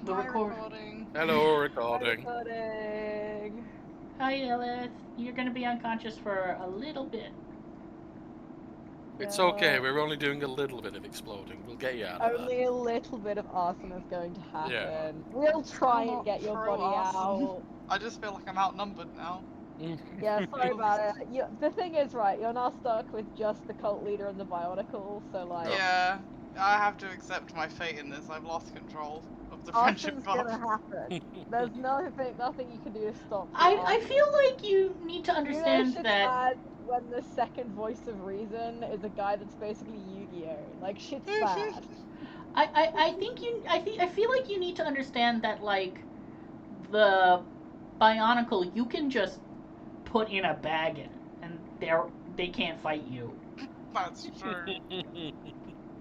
The recording. Hello, recording. Recording. Hi, Elith. You're gonna be unconscious for a little bit. It's okay, we're only doing a little bit of exploding. We'll get you out of Only a little bit of arson is going to happen. Yeah. We'll try Still and get your not body pro-arson. out. I just feel like I'm outnumbered now. that. Yeah, sorry about it. The thing is, right, you're now stuck with just the cult leader and the Bionicle, so like... Oh. Yeah, I have to accept my fate in this. I've lost control of the friendship Arson's buff. gonna happen. There's nothing you can do to stop the I arson. feel like you need to understand shit's that. bad when the second voice of reason is a guy that's basically Yu-Gi-Oh! Like, shit's bad. I feel like you need to understand that, like, the Bionicle you can just put in a bag in, and they can't fight you. That's true.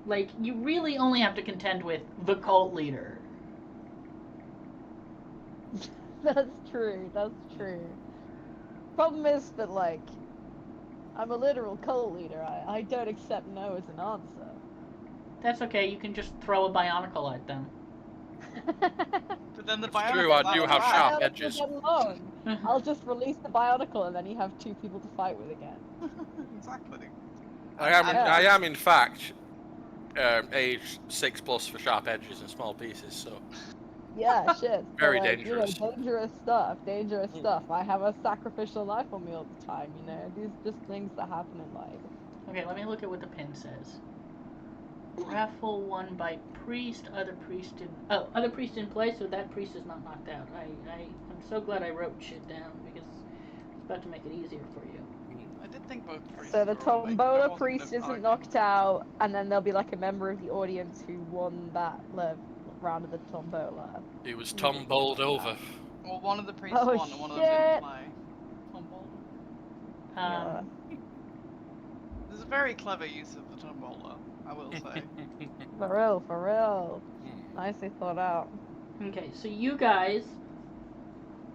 Like, you really only have to contend with the cult leader. That's true. Problem is that, like, I'm a literal cult leader. I don't accept no as an answer. That's okay. You can just throw a Bionicle at them. But then the It's Bionicle... true, I do have sharp Bionicle edges. get along. I'll just release the Bionicle and then you have two people to fight with again. Exactly. I am in fact age 6+ for sharp edges and small pieces, so Yeah, shit. Very so, like, dangerous. You know, dangerous stuff. I have a sacrificial knife on me all the time, you know? These just things that happen in life. Okay, let me look at what the pin says. Raffle won by priest, other priest in play, so that priest is not knocked out. I'm so glad I wrote shit down because it's about to make it easier for you. I did think both priests So the were awake, but I Tombola wasn't priest isn't arguing. knocked out, and then there'll be like a member of the audience who won that round of the Tombola. he was tomboled over. Well, one of the priests Oh, won and one of them shit. didn't play. Tombola. Yeah. This is a very clever use of the Tombola, I will say. For real. Nicely thought out. Okay, so you guys,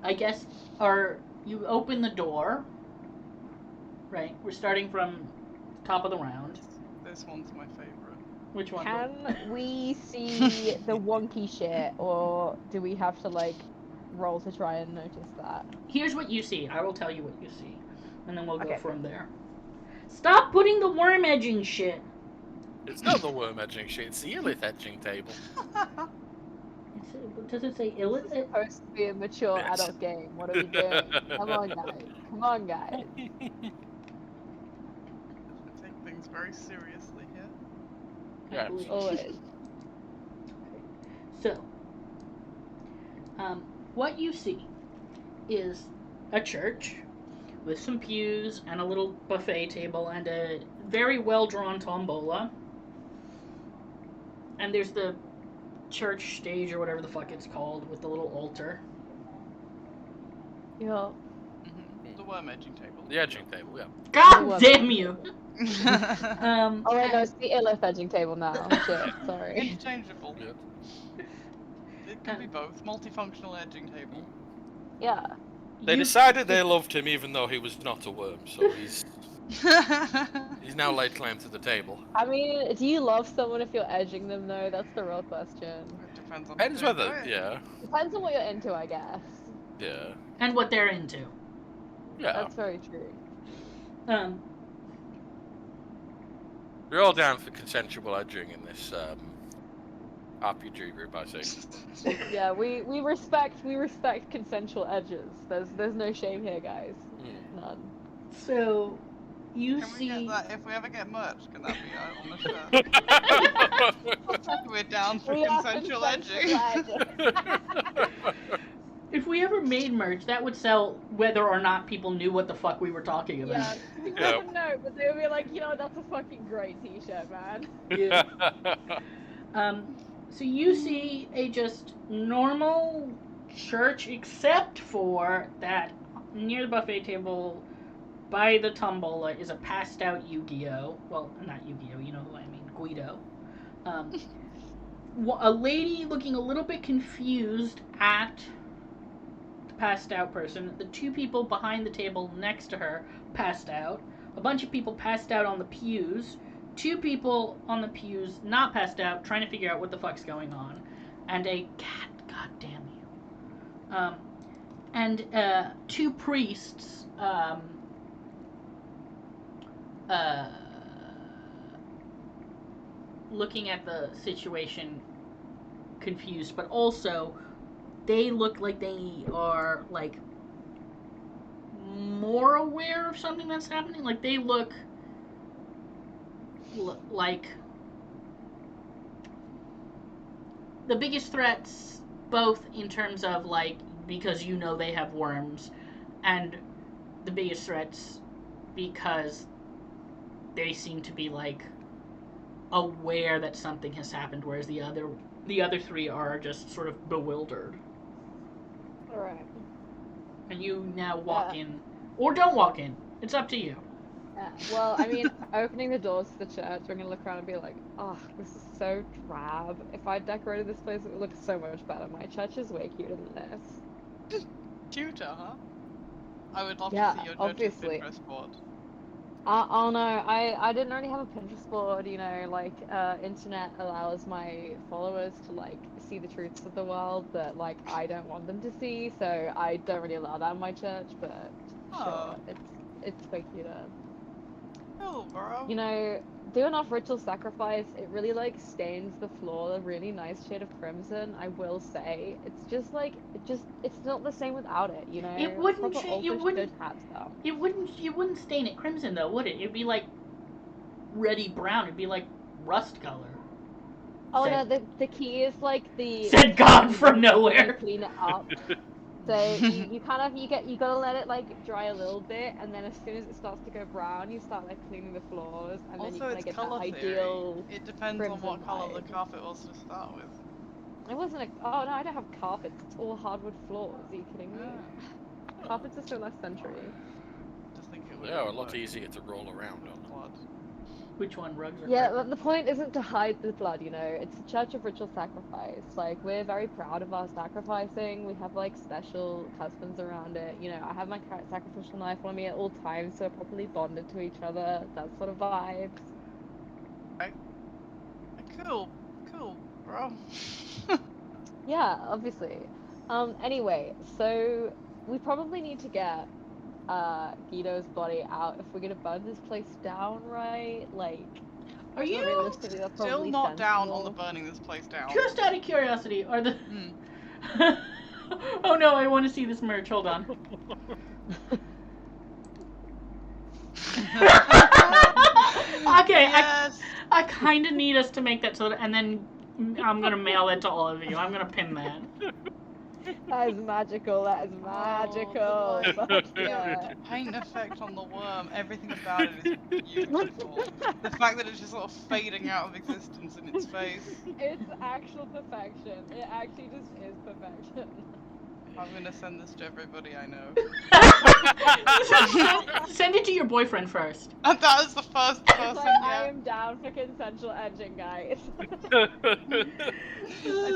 I guess, you open the door, right? We're starting from top of the round. This one's my favorite. Which one? Can we see the wonky shit, or do we have to, like, roll to try and notice that? Here's what you see. I will tell you what you see, and then we'll go Okay. from there. Stop putting the worm edging shit. It's not the worm edging shit, it's the illith edging table. Does it say illith? It's supposed to be a mature Yes. adult game. What are we doing? Come on, guys. I take things very seriously here. Yeah. Always. So, what you see is a church with some pews and a little buffet table and a very well-drawn tombola. And there's the church stage or whatever the fuck it's called with the little altar. Yeah. The worm edging table. The edging table, yeah. God damn you! Oh wait, no, it's the illith edging table now. Shit, sorry. Interchangeable. Yeah. It can be both. Multifunctional edging table. Yeah. They decided they loved him even though he was not a worm, so he's now laid claim to the table. I mean, do you love someone if you're edging them though? That's the real question. It depends on Depends who whether, they're doing. yeah. Depends on what you're into, I guess. Yeah. And what they're into. Yeah. That's very true. We're all down for consensual edging in this RPG group, I see. Yeah, we respect consensual edges. There's no shame here, guys. None. So, you Can we see... get that, if we ever get merch, can that be on the show? We're down for We are consensual consensual edging. If we ever made merch, that would sell whether or not people knew what the fuck we were talking about. Yeah, people Yeah. wouldn't know, but they would be like, that's a fucking great t-shirt, man. Yeah. So you see a just normal church, except for that near the buffet table by the tombola is a passed out Yu-Gi-Oh! Well, not Yu-Gi-Oh! You know who I mean, Guido. A lady looking a little bit confused at the passed out person. The two people behind the table next to her passed out. A bunch of people passed out on the pews. Two people on the pews not passed out, trying to figure out what the fuck's going on. And a cat And two priests looking at the situation confused, but also they look like they are like more aware of something that's happening. Like they look like the biggest threats, both in terms of like because you know they have worms, and the biggest threats because they seem to be like aware that something has happened, whereas the other three are just sort of bewildered. Alright. And you now walk in, or don't walk in. It's up to you. Well, I mean, opening the doors to the church, we're gonna look around and be like, oh, this is so drab. If I decorated this place, it would look so much better. My church is way cuter than this. Cuter, huh? I would love Yeah, to see your obviously. Pinterest board. Oh no, I didn't already have a Pinterest board, you know, like, internet allows my followers to, like, see the truths of the world that, like, I don't want them to see, so I don't really allow that in my church, but sure, it's way cuter. Cool, bro. You know, doing off ritual sacrifice, it really, like, stains the floor a really nice shade of crimson, I will say. It's just, like, it's not the same without it, you know? It wouldn't Proper change. It altar wouldn't. should have some. It wouldn't stain it crimson though, would it? It'd be like reddy brown. It'd be like rust color. Oh Said- no, the key is like the Said God from you nowhere. clean it up. So you gotta let it like dry a little bit, and then as soon as it starts to go brown, you start like cleaning the floors, and then you Also, kind of it's get that color ideal. theory. It depends on crimson what color the vibe. carpet was to start with. It wasn't a. Oh no, I don't have carpets. It's all hardwood floors. Are you kidding me? Ah. Carpets are so last century. Just think it would. They are a lot easier to roll around on. Blood. Which one, rugs or Yeah, carpet? but the point isn't to hide the blood, you know. It's a church of ritual sacrifice. Like, we're very proud of our sacrificing. We have, like, special customs around it. You know, I have my sacrificial knife on me at all times, so we're properly bonded to each other. That sort of vibes. Cool, bro. Yeah, obviously. Anyway, so we probably need to get Guido's body out if we're gonna burn this place down, right? Like, Are you realistically, that's Still probably not down on the sensible. burning this place down. just out of curiosity? Are the Hmm. Oh no, I want to see this merch. Hold on. Okay, Yes. I kind of need us to make that so that, and then I'm gonna mail it to all of you. I'm gonna pin that. That is magical. That is magical. the Fuck yeah. paint effect on the worm, everything about it is beautiful. The fact that it's just sort of fading out of existence in its face. It's actual perfection. It actually just is perfection. I'm gonna send this to everybody I know. Send it to your boyfriend first. And that is the first person, Like, I yeah. am down for consensual edging, guys. I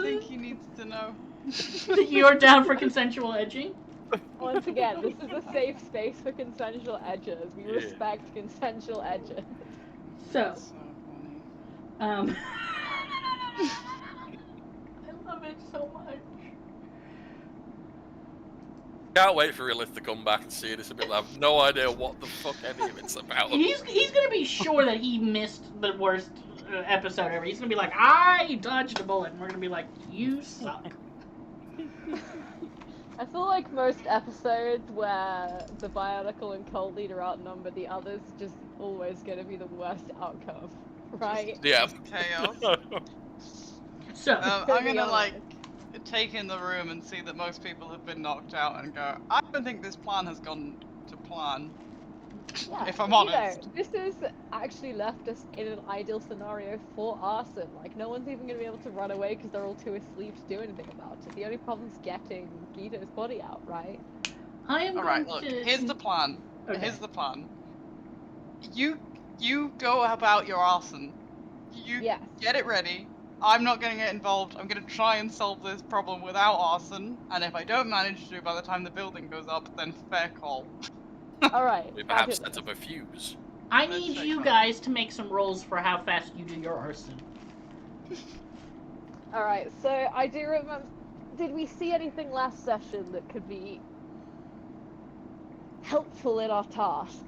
think he needs to know. You're down for consensual edging? Once again, this is a safe space for consensual edges. We respect consensual edges. So, That's so funny. I love it so much. Can't wait for Realith to come back and see this a bit. I have no idea what the fuck any of it's about. He's gonna be sure that he missed the worst episode ever. He's gonna be like, I dodged a bullet, and we're gonna be like, you suck. I feel like most episodes where the Bionicle and cult leader outnumber the others is just always gonna be the worst outcome, right? Yeah. Chaos. So, I'm To be gonna like honest. take in the room and see that most people have been knocked out and go, I don't think this plan has gone to plan. Yeah, If I'm you know, honest. this has actually left us in an ideal scenario for arson. Like, no one's even going to be able to run away because they're all too asleep to do anything about it. The only problem's getting Guido's body out, right? I am Alright, going look, to... here's the plan. Okay. Here's the plan. You go about your arson. You Yes. get it ready. I'm not gonna get involved. I'm gonna try and solve this problem without arson. And if I don't manage to by the time the building goes up, then fair call. Alright. We perhaps set up a fuse. I Let's need check you that. guys to make some rolls for how fast you do your arson. Alright, so I do remember. did we see anything last session that could be helpful in our task?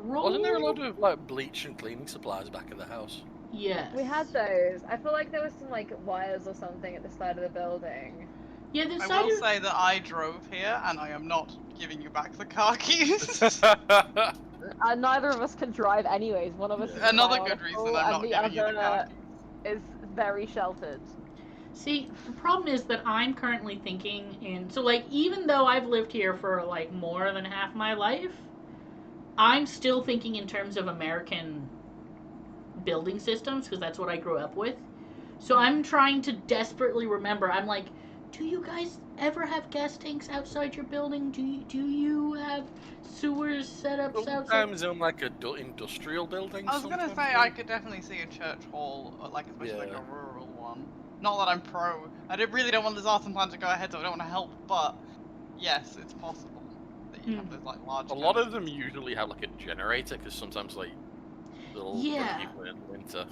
Wasn't there a lot of like bleach and cleaning supplies back at the house? Yes. We had those. I feel like there was some like wires or something at the side of the building. Yeah, the I side will of... say that I drove here, and I am not giving you back the car keys. Neither of us can drive anyways. One of us is Another bionicle, good reason I'm not and the giving you the car other keys. is very sheltered. See, the problem is that I'm currently thinking in... So, like, even though I've lived here for, like, more than half my life, I'm still thinking in terms of American building systems, because that's what I grew up with. So I'm trying to desperately remember. I'm like, do you guys ever have gas tanks outside your building? Do you have sewers set up outside? Sometimes in like a industrial building. I was gonna sometimes, say yeah. I could definitely see a church hall, like especially like Yeah. a rural one. Not that I'm pro. Really don't want this arson plan to go ahead, so I don't want to help. But yes, it's possible that you have those like large. A lot of them usually have like a generator because sometimes like they'll Yeah. bring people in winter.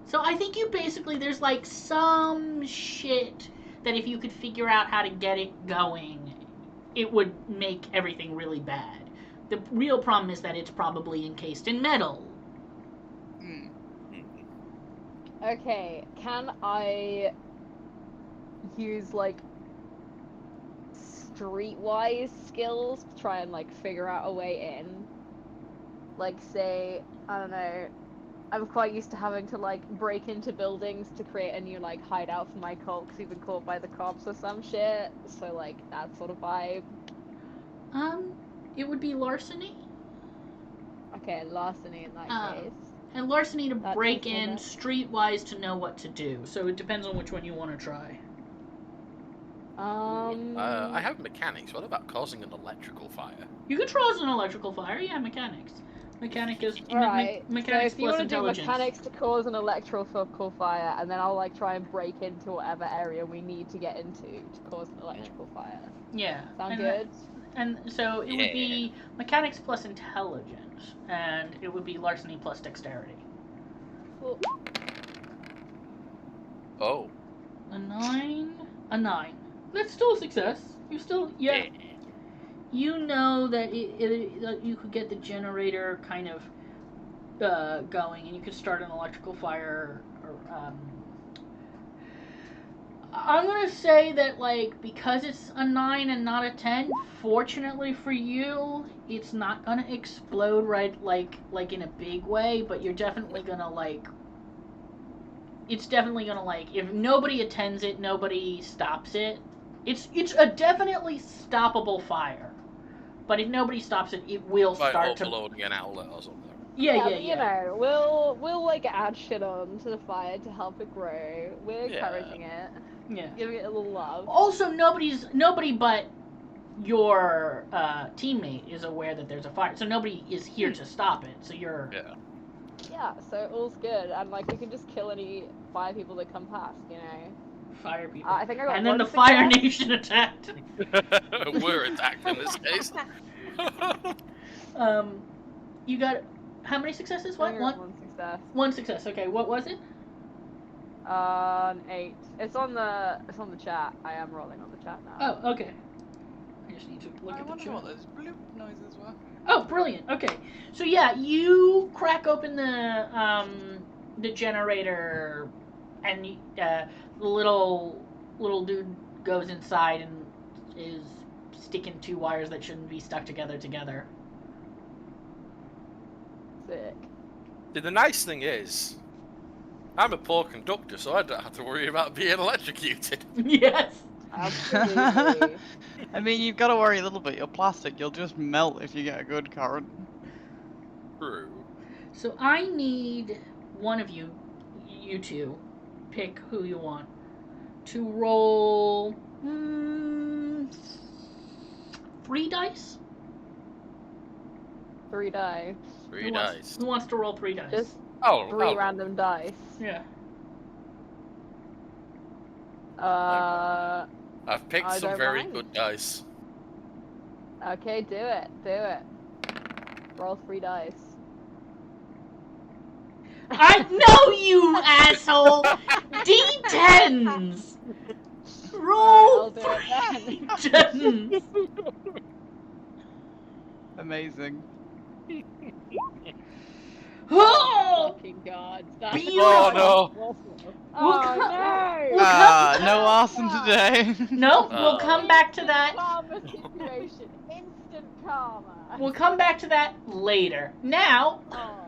So I think you basically, there's like some shit that if you could figure out how to get it going, it would make everything really bad. The real problem is that it's probably encased in metal. Okay, can I use like streetwise skills to try and like figure out a way in? Like say, I don't know, I'm quite used to having to like break into buildings to create a new like hideout for my cult because we've been caught by the cops or some shit. So like that sort of vibe. It would be larceny. Okay, larceny in that case. And larceny to That break makes more in, sense. streetwise to know what to do. So it depends on which one you want to try. I have mechanics. What about causing an electrical fire? You could cause an electrical fire. Yeah, mechanics. Mechanic is Right. mechanics so if you plus want to do intelligence. mechanics to cause an electrical fire, and then I'll like try and break into whatever area we need to get into to cause an electrical fire. Yeah. Sound good? And so it would be mechanics plus intelligence, and it would be larceny plus dexterity. Cool. Oh. A 9. A 9. That's still a success. You still, yeah. You know that that you could get the generator kind of going, and you could start an electrical fire. I'm gonna say that, like, because it's a 9 and not a 10, fortunately for you, it's not gonna explode right, like in a big way, but you're definitely gonna, like, it's definitely gonna, like, if nobody attends it, nobody stops it, it's a definitely stoppable fire. But if nobody stops it, it will By start to... overloading an outlet or something. Yeah. You know, we'll like add shit on to the fire to help it grow. We're encouraging it. Yeah. Giving it a little love. Also, nobody but your teammate is aware that there's a fire, so nobody is here to stop it. So you're... Yeah, so all's good, and like we can just kill any fire people that come past, you know. Fire people. I think I got and then one the success. Fire Nation attacked. We're attacked in this case. You got how many successes? What? One success. One success. Okay. What was it? An 8. It's on the chat. I am rolling on the chat now. Oh, okay. I just need to look at the wonder chat. what those bloop noises were. Oh, brilliant. Okay. So yeah, you crack open the generator, and the little dude goes inside and is sticking 2 wires that shouldn't be stuck together. Sick. See, the nice thing is, I'm a poor conductor, so I don't have to worry about being electrocuted. Yes. Absolutely. I mean, you've got to worry a little bit. You're plastic. You'll just melt if you get a good current. True. So I need one of you two, pick who you want, to roll 3 dice. 3 dice. 3 dice. Who wants to roll 3 dice? Just 3 Oh. random dice. Yeah. I've picked I some don't very mind. good dice. Okay, do it. Roll 3 dice. I know you asshole. D10s. Roll I'll do it then. D10s. Amazing. Oh, Fucking god. That's Beautiful. Oh, no. awful. We'll Oh come- no! we'll come- No arson today. Nope, we'll Uh-oh. come back to Instant that. karma situation. Instant karma. We'll come back to that later. Now, Oh,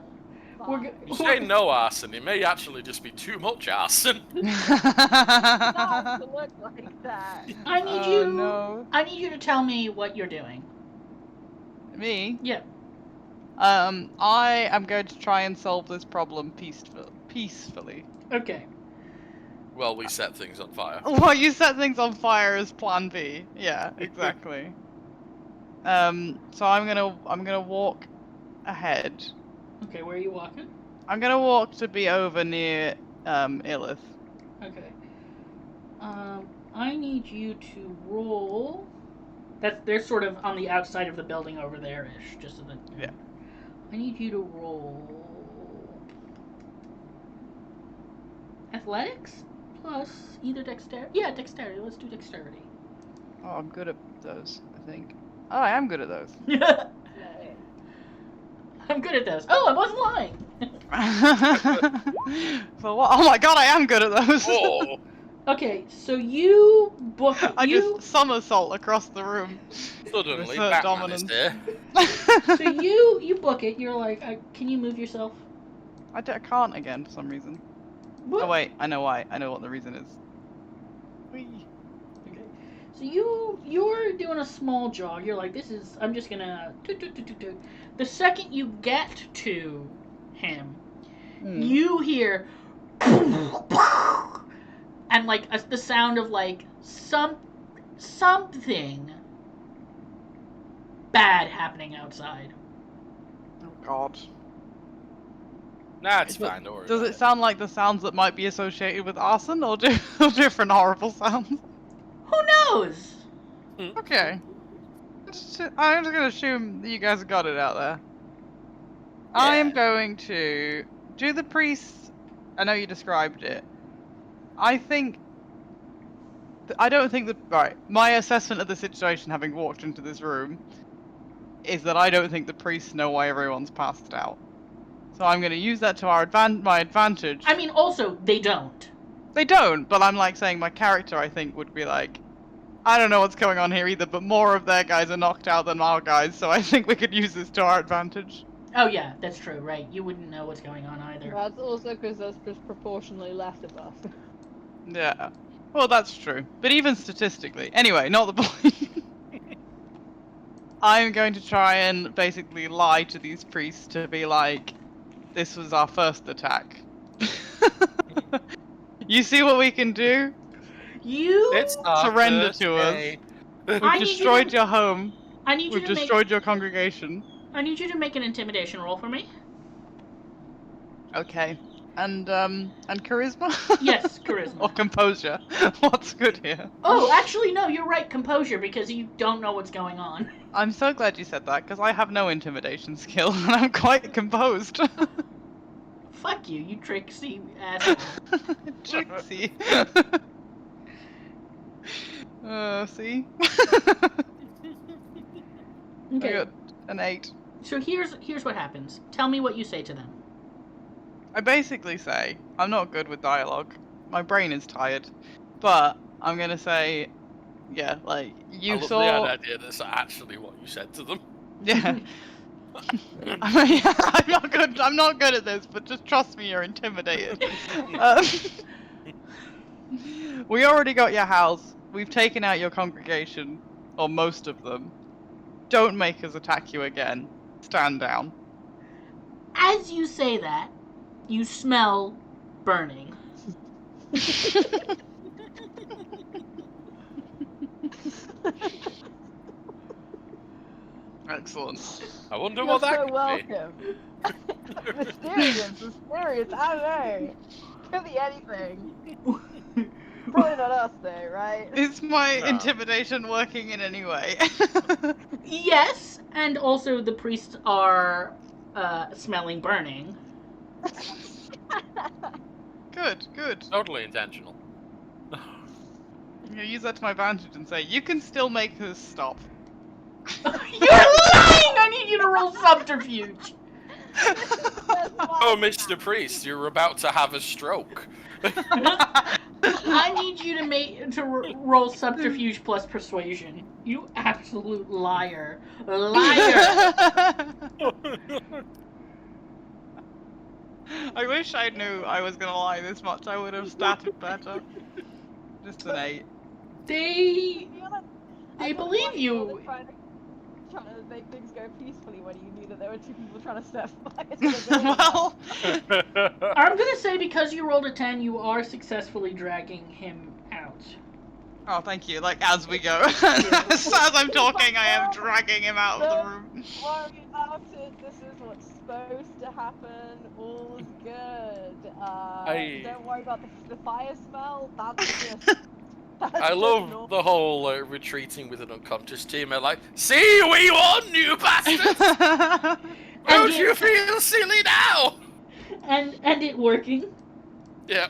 we're fuck. You say no arson, it may actually just be too much arson. Not to look like that. I need Oh, you. no. I need you to tell me what you're doing. Me? Yeah. I am going to try and solve this problem peacefully. Okay. Well, we set things on fire. Well, you set things on fire as plan B. Yeah, exactly. So I'm gonna walk ahead. Okay, where are you walking? I'm gonna walk to be over near Illith. Okay. I need you to roll. They're sort of on the outside of the building over there-ish, just so that. Yeah. I need you to roll athletics plus either dexterity. Yeah, dexterity. Let's do dexterity. Oh, I'm good at those, I think. Oh, I am good at those. I'm good at those. Oh, I wasn't lying. For what? Oh my god, I am good at those. Oh, Okay, so you book. I just somersault across the room. suddenly, Assert Batman is dominance. here. So you book it. You're like, can you move yourself? I can't again for some reason. What? Oh wait, I know why. I know what the reason is. Whee. Okay. So you're doing a small jog. You're like, this is. I'm just gonna. The second you get to him, you hear, and like the sound of like something bad happening outside. Oh god. Nah, it's fine, don't worry. Does about it sound like the sounds that might be associated with arson, or different horrible sounds? Who knows? Okay. I'm just gonna assume that you guys got it out there. I am Yeah. going to do the priest. I know you described it. I think. I don't think that. Right. My assessment of the situation, having walked into this room, is that I don't think the priests know why everyone's passed out. So I'm going to use that to my advantage. I mean, also they don't. They don't, but I'm like saying my character, I think, would be like, I don't know what's going on here either, but more of their guys are knocked out than our guys, so I think we could use this to our advantage. Oh yeah, that's true. Right? You wouldn't know what's going on either. That's also because there's disproportionately less of us. Yeah. Well, that's true. But even statistically. Anyway, not the point. I'm going to try and basically lie to these priests to be like, this was our first attack. You see what we can do? You. It's our Surrender first to us. day. We've I need you destroyed to- your home. I need you We've to make. destroyed your congregation. I need you to make an intimidation roll for me. Okay. And charisma? Yes, charisma. Or composure. What's good here? Oh, actually, no. You're right. Composure, because you don't know what's going on. I'm so glad you said that, because I have no intimidation skill, and I'm quite composed. Fuck you, you tricksy asshole. Trixie. See? I Okay. got an 8. So here's what happens. Tell me what you say to them. I basically say, I'm not good with dialogue. My brain is tired. But I'm gonna say, yeah, like, I you love saw... the idea that's actually what you said to them. Yeah. I mean, I'm not good at this, but just trust me, you're intimidated. We already got your house. We've taken out your congregation, or most of them. Don't make us attack you again. Stand down. As you say that, you smell burning. Excellent. I wonder You're what that so could welcome. Mysterious, I don't know. Could be anything. Probably not us though, right? Is my No. intimidation working in any way? Yes, and also the priests are smelling burning. Good, good. Totally intentional. I'm gonna use that to my advantage and say, you can still make this stop. You're lying! I need you to roll subterfuge. Oh, Mr. Priest, you're about to have a stroke. I need you to roll subterfuge plus persuasion. You absolute liar. Liar! I wish I knew I was gonna lie this much. I would have started better. Just an 8. They believe you. Trying to make things go peacefully when you knew that there were two people trying to set fires. Well, I'm gonna say because you rolled a 10, you are successfully dragging him out. oh, thank you. Like, as we go. As I'm talking, I am dragging him out of the room. Don't worry about it. This is what's supposed to happen. All's good. Don't worry about the fire smell. That's just. I love the whole retreating with an unconscious team. They're like, see, we won, you bastards! Don't you feel silly now? And it working. Yeah.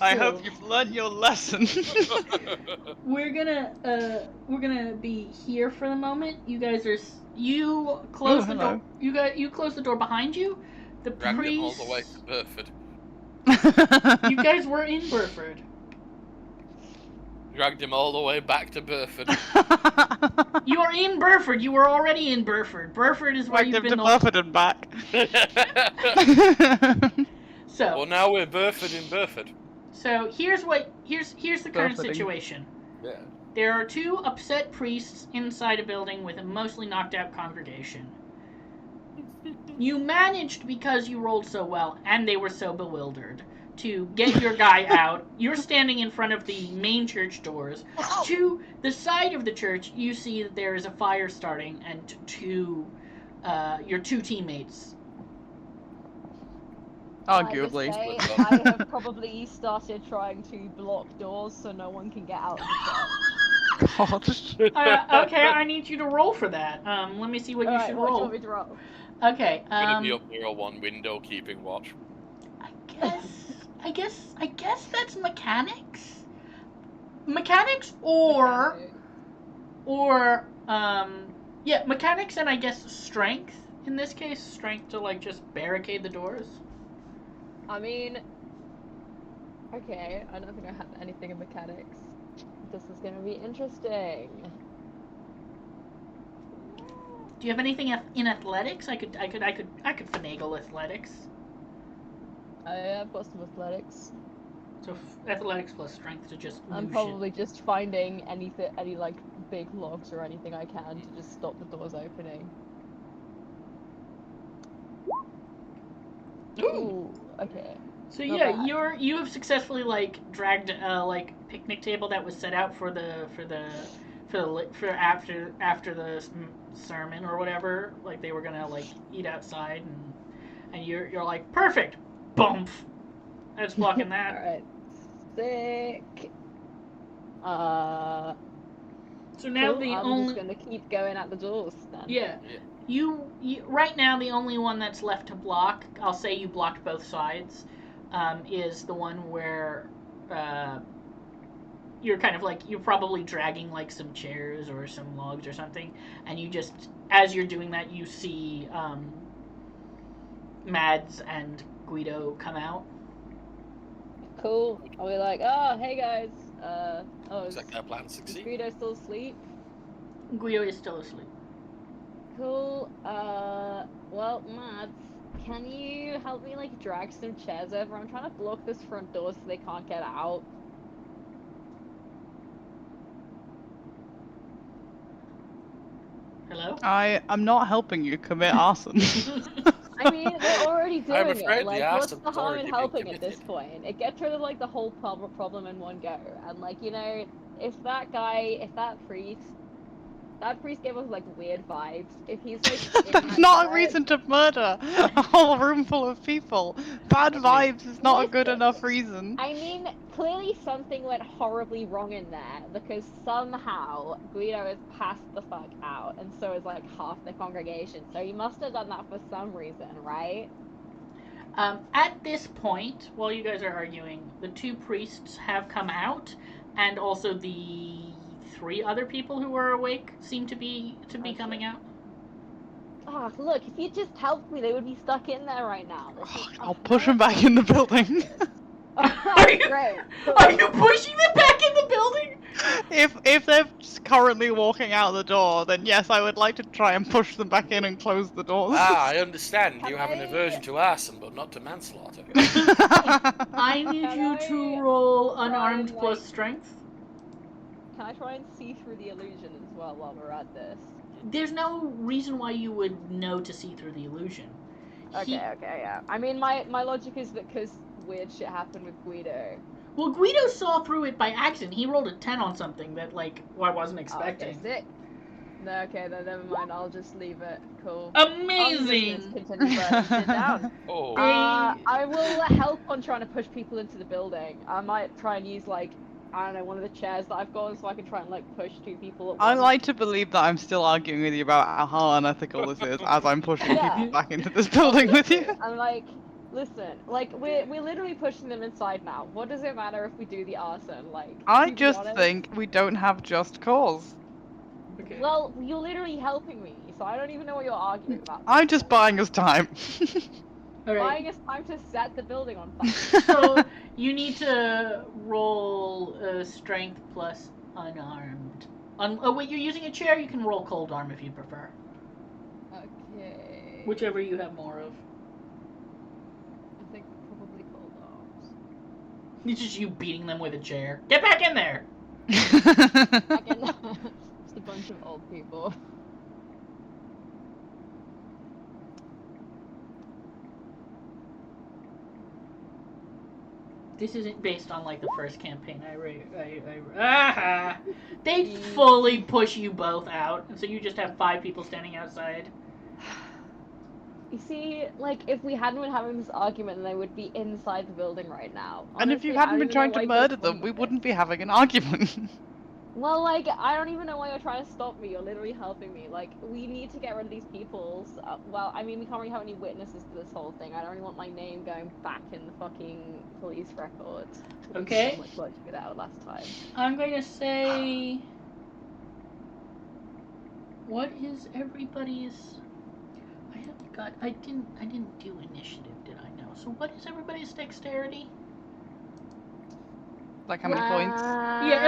I hope you've learned your lesson. We're gonna be here for the moment. You guys are you close the door. You close the door behind you. The Dragged priest. him all the way to Burford. You guys were in Burford. Dragged him all the way back to Burford. You are in Burford. You were already in Burford. Burford is where Dragged you've him been. to Burford and back. So. Well, now we're Burford in Burford. So here's the current situation. Yeah. There are two upset priests inside a building with a mostly knocked out congregation. You managed, because you rolled so well and they were so bewildered, to get your guy out. You're standing in front of the main church doors. To the side of the church, you see that there is a fire starting, and your two teammates. Arguably. I have probably started trying to block doors so no one can get out of the church. God. Okay, I need you to roll for that. Let me see what you should What do you roll. want me to roll? Okay. I'm gonna be up near one window keeping watch. I guess that's mechanics. Mechanics or mechanics and I guess strength. In this case, strength to like just barricade the doors. I mean, okay, I don't think I have anything in mechanics. This is gonna be interesting. Do you have anything in athletics? I could finagle athletics. I've got some athletics. So athletics plus strength to just. I'm probably just finding any like big logs or anything I can to just stop the doors opening. Ooh, okay. So Not yeah, bad. you have successfully like dragged like picnic table that was set out for after the sermon or whatever. Like they were gonna like eat outside, and you're like perfect, bump. That's blocking that. All right, sick. So now cool. I'm just gonna keep going at the doors then. Yeah. You right now the only one that's left to block, I'll say you blocked both sides, is the one where you're kind of like, you're probably dragging like some chairs or some logs or something, and you just, as you're doing that, you see Mads and Guido come out. Cool. I'll be like, oh, hey guys. Looks like our plan Is succeed. Guido still asleep? Guido is still asleep. Cool. Well, Mads, can you help me like drag some chairs over? I'm trying to block this front door so they can't get out. Hello? I'm not helping you commit arson. I mean, we're already doing I'm it. afraid Like, the what's the arson's harm already in been helping at this committed. point? It gets rid of like the whole problem in one go. And like, you know, if that priest That priest gave us like weird vibes. If he's like in That's that not a church- reason to murder a whole room full of people. Bad vibes is not a good Listen, enough reason. I mean, clearly something went horribly wrong in there because somehow Guido is passed the fuck out, and so is like half the congregation. So he must have done that for some reason, right? At this point, while you guys are arguing, the 2 priests have come out, and also the 3 other people who were awake seem to be coming out. Oh, look, if you just helped me, they would be stuck in there right now. I'll push them back in the building. Are you, Great. are you pushing them back in the building? If they're just currently walking out the door, then yes, I would like to try and push them back in and close the doors. Ah, I understand. Can You have an I- aversion to arson, but not to manslaughter. I need Can you I to roll try unarmed and, plus like- strength. Can I try and see through the illusion as well while we're at this? There's no reason why you would know to see through the illusion. He- Okay, yeah. I mean, my logic is that because weird shit happened with Guido. Well, Guido saw through it by accident. He rolled a 10 on something that, like, I wasn't Oh, expecting. okay, sick. No, okay, then never mind. I'll just leave it. Cool. Amazing! Continue burning shit down. Oh. I will help on trying to push people into the building. I might try and use like, I don't know, one of the chairs that I've got so I can try and like push 2 people at once. I like to believe that I'm still arguing with you about how unethical this is as I'm pushing Yeah. people back into this building with you. I'm like, listen, like we're literally pushing them inside now. What does it matter if we do the arson? Like, I to be just honest- think we don't have just cause. Okay. Well, you're literally helping me, so I don't even know what you're arguing about. I'm just buying us time. All Buying right. us time to set the building on fire. So you need to roll strength plus unarmed. Oh wait, you're using a chair. You can roll cold arm if you prefer. Okay. Whichever you have more of. I think probably cold arms. It's just you beating them with a chair. Get back in there. Again, just a bunch of old people. This isn't based on like the first campaign. They fully push you both out, and so you just have 5 people standing outside. You see, like, if we hadn't been having this argument, then they would be inside the building right now. And if you Honestly, I hadn't don't been even know trying to why murder you're them, we doing wouldn't this. be having an argument. Well, like, I don't even know why you're trying to stop me. You're literally helping me. Like, we need to get rid of these people. Well, I mean, we can't really have any witnesses to this whole thing. I don't really want my name going back in the fucking police records. Okay. So much work to get out last time. I'm going to say. What is everybody's? I didn't do initiative, did I? No. So what is everybody's dexterity? Like how many points? Yeah,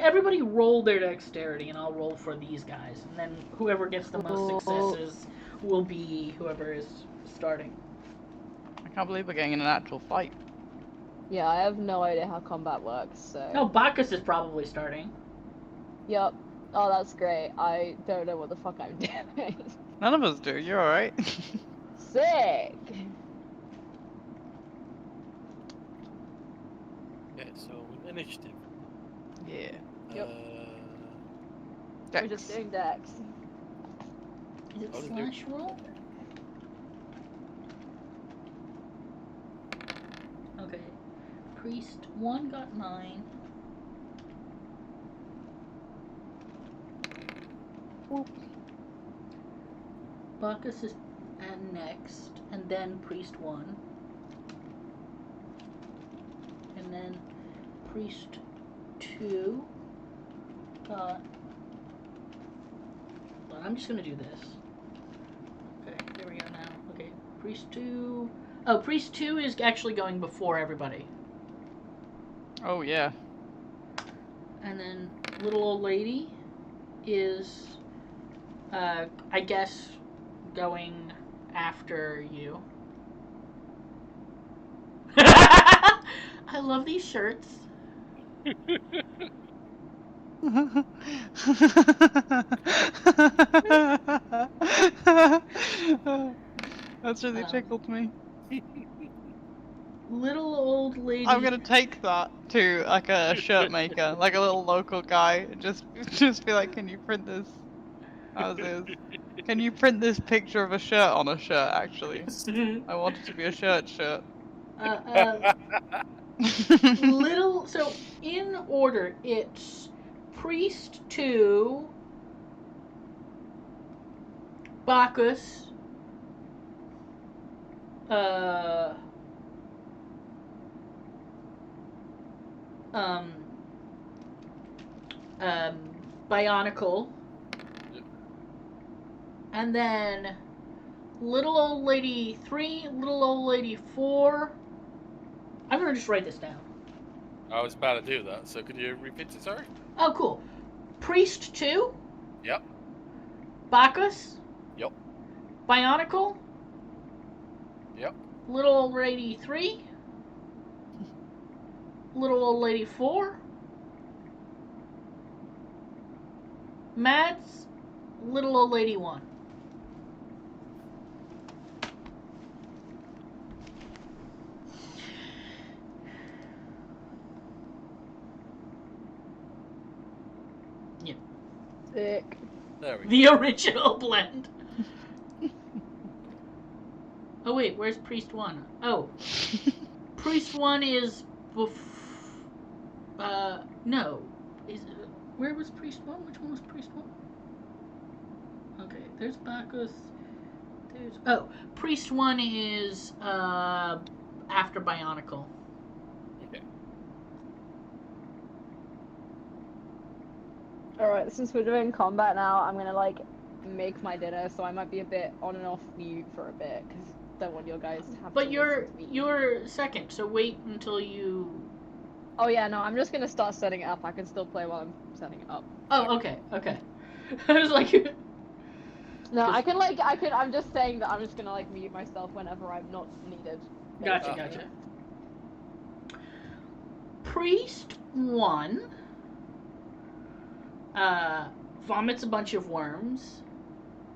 everybody roll their dexterity, and I'll roll for these guys, and then whoever gets the most successes will be whoever is starting. I can't believe we're getting in an actual fight. Yeah, I have no idea how combat works, so... No, Bacchus is probably starting. Yep. Oh, that's great. I don't know what the fuck I'm doing. None of us do, you're alright. Sick! Okay, so initiative. Yeah. Yep. Dex. We're just doing Dex. Is it How to do- slash roll? Okay. Priest 1 got 9. Bacchus is next, and then Priest 1. And then Priest 2 got... Well, I'm just gonna do this. Okay, there we go now. Okay, Priest 2... Oh, Priest 2 is actually going before everybody. Oh yeah. And then Little Old Lady is, I guess, going after you. I love these shirts. That's really tickled me. Little Old Lady. I'm gonna take that to like a shirt maker, like a little local guy, and just be like, can you print this? As is. Can you print this picture of a shirt on a shirt, actually? I want it to be a shirt. Little. So, in order, it's Priest 2, Bacchus, Bionicle, and then Little Old Lady 3, Little Old Lady 4. I'm gonna just write this down. I was about to do that, so could you repeat it, sorry? Oh, cool. Priest 2. Yep. Bacchus. Yep. Bionicle. Yep. Little Old Lady 3. Little Old Lady 4. Mads. Little Old Lady 1. Sick. There we go. The original blend. Oh wait, where's Priest 1? Oh. Priest 1 is no. Where was Priest 1? Which one was Priest 1? Okay, there's Bacchus. Priest 1 is after Bionicle. Okay. Alright, since we're doing combat now, I'm gonna like make my dinner, so I might be a bit on and off mute for a bit, because I don't want you guys to have But to you're listen to me. you're second, so wait until you. Oh yeah, no, I'm just gonna start setting it up. I can still play while I'm setting it up. Oh, okay. I was like. No, I'm just saying that I'm just gonna like mute myself whenever I'm not needed. Gotcha. Priest 1 vomits a bunch of worms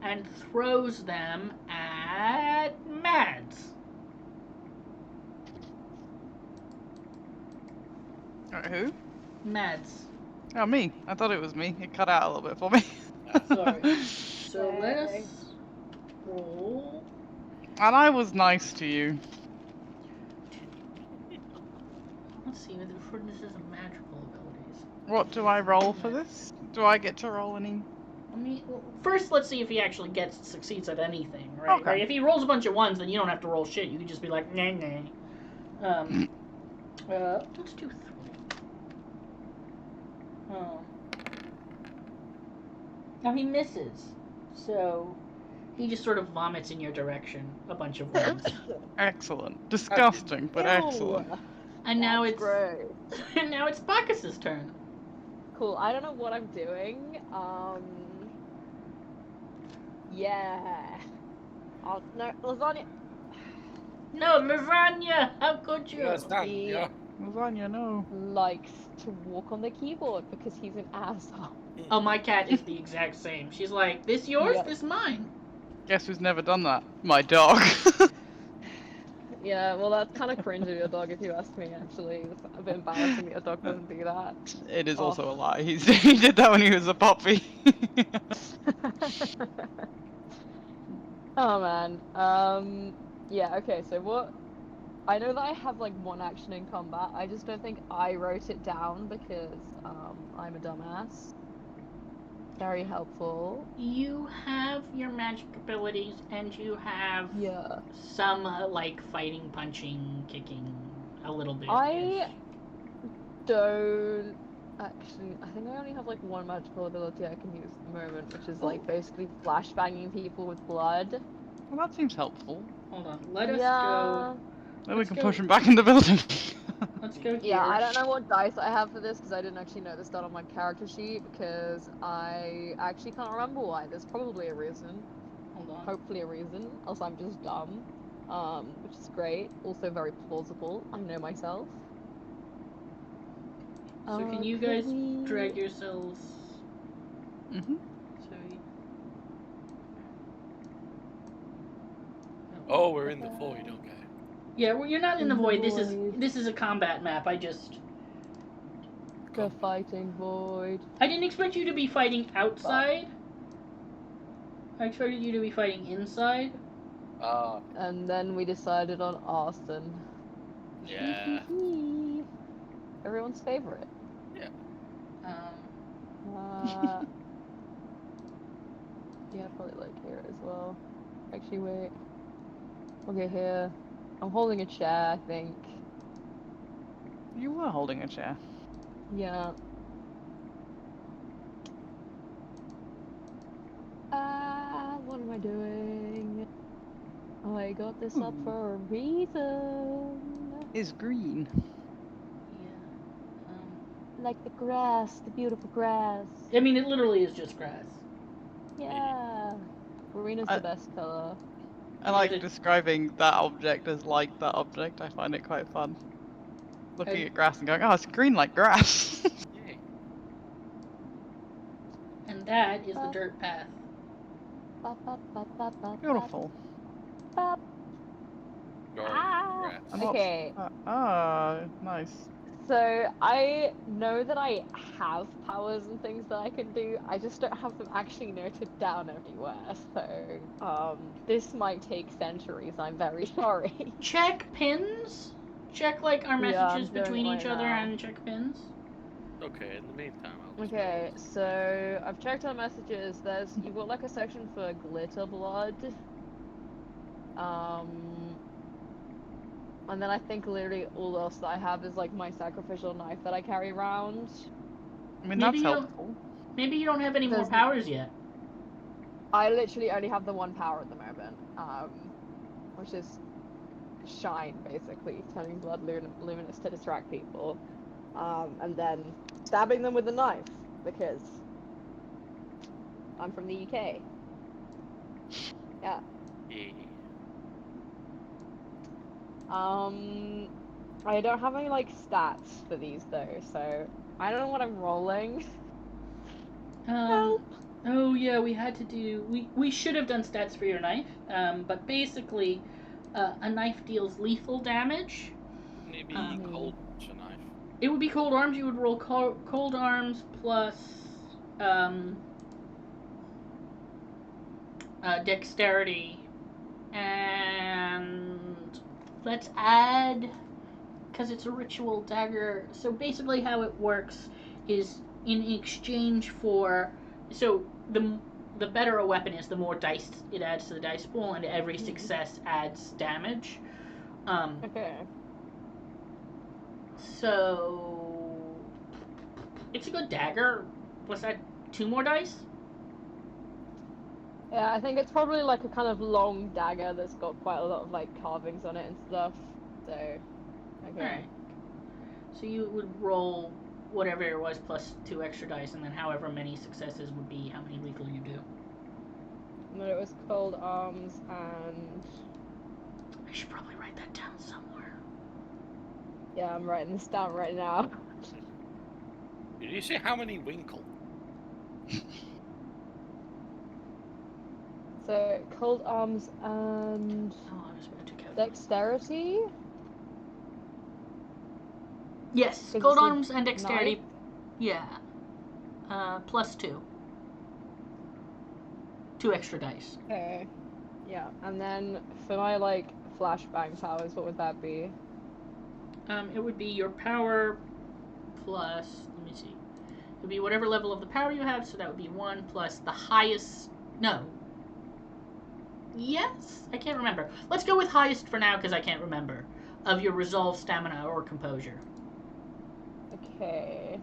and throws them at Mads. Who? Mads. Oh, me. I thought it was me. It cut out a little bit for me. Sorry. So let us roll. And I was nice to you. Let's see, for this is magical abilities. What do I roll for this? Do I get to roll any? First, let's see if he actually succeeds at anything, right? Okay. Like, if he rolls a bunch of ones, then you don't have to roll shit. You can just be like, nah. Let's do 3. Oh. Now he misses, so he just sort of vomits in your direction a bunch of worms. Excellent. Disgusting, but excellent. And now That's it's great. and now it's Bacchus's turn. Cool. I don't know what I'm doing. Yeah. No, lasagna. No, lasagna! How could you? Yes, done. He Yeah. Lasagna, no. likes to walk on the keyboard because he's an asshole. Oh, my cat is the exact same. She's like, this yours? Yeah. This mine. Guess who's never done that? My dog. Yeah, well, that's kind of cringe of your dog, if you ask me. Actually, it's a bit embarrassing that your dog doesn't do that. It is Oh. also a lie. He did that when he was a puppy. Oh man. Yeah. Okay. So what? I know that I have like one action in combat. I just don't think I wrote it down because I'm a dumbass. Very helpful. You have your magic abilities, and you have Yeah. some like fighting, punching, kicking, a little bit. I don't actually. I think I only have like one magical ability I can use at the moment, which is like basically flashbanging people with blood. Well, that seems helpful. Hold on. Let us Yeah. go. Then we Let's can go. push him back in the building. Let's go here. Yeah, I don't know what dice I have for this because I didn't actually note this down on my character sheet because I actually can't remember why. There's probably a reason. Hold on. Hopefully a reason, else I'm just dumb. Which is great. Also very plausible. I know myself. So can you could guys we- drag yourselves? Mhm. Sorry. Oh, we're in the void, okay. Yeah, well, you're not in the In the void. void. This is a combat map. The fighting void. I didn't expect you to be fighting outside. I expected you to be fighting inside. And then we decided on arson. Yeah. Everyone's favorite. Um, Yeah, probably like here as well. Actually, wait. Okay, here. I'm holding a chair, I think. You were holding a chair. Yeah. What am I doing? I got this up for a reason. Is green. yeah. Like the grass, the beautiful grass. I mean, it literally is just grass. Yeah. Green is the best color. I like describing that object as like that object. I find it quite fun. Looking at grass and going, oh, it's green like grass. Yay. And that is the dirt path. Beautiful. Okay. Nice. So I know that I have powers and things that I can do. I just don't have them actually noted down everywhere. So this might take centuries. I'm very sorry. Check pins. Check like our messages I'm doing between it each right other now. and check pins. Okay, in the meantime, I'll just Okay, so I've checked our messages. You've got like a section for glitter blood. And then I think literally all else that I have is like my sacrificial knife that I carry around. I mean, Maybe that's you helpful. Maybe you don't have any more There's- powers yet. I literally only have the one power at the moment, which is shine, basically, turning blood luminous to distract people, and then stabbing them with a knife, because I'm from the UK. Yeah. Yeah. I don't have any, like, stats for these, though, so I don't know what I'm rolling. Help! Oh yeah, we had to do. We should have done stats for your knife. But basically, a knife deals lethal damage. Maybe cold to knife. It would be cold arms. You would roll cold arms plus dexterity, and let's add, because it's a ritual dagger. So basically, how it works is in exchange for, so the better a weapon is, the more dice it adds to the dice pool, and every success adds damage. Okay. So it's a good dagger. Let's add 2 more dice. Yeah, I think it's probably like a kind of long dagger that's got quite a lot of like carvings on it and stuff. So, okay. Alright. So you would roll whatever it was plus 2 extra dice, and then however many successes would be how many lethal you do. And then it was cold arms and... I should probably write that down somewhere. Yeah, I'm writing this down right now. Did you say how many winkle? So, cold arms and... Oh, I was going to calculate. dexterity? Yes, 'Cause cold it's a arms and dexterity. knife? Yeah. Plus 2. 2 extra dice. Okay. Yeah, and then for my like flashbang powers, what would that be? It would be your power plus, let me see. It would be whatever level of the power you have, so that would be 1 plus the highest. No. Yes? I can't remember. Let's go with highest for now because I can't remember. Of your resolve, stamina, or composure. Okay.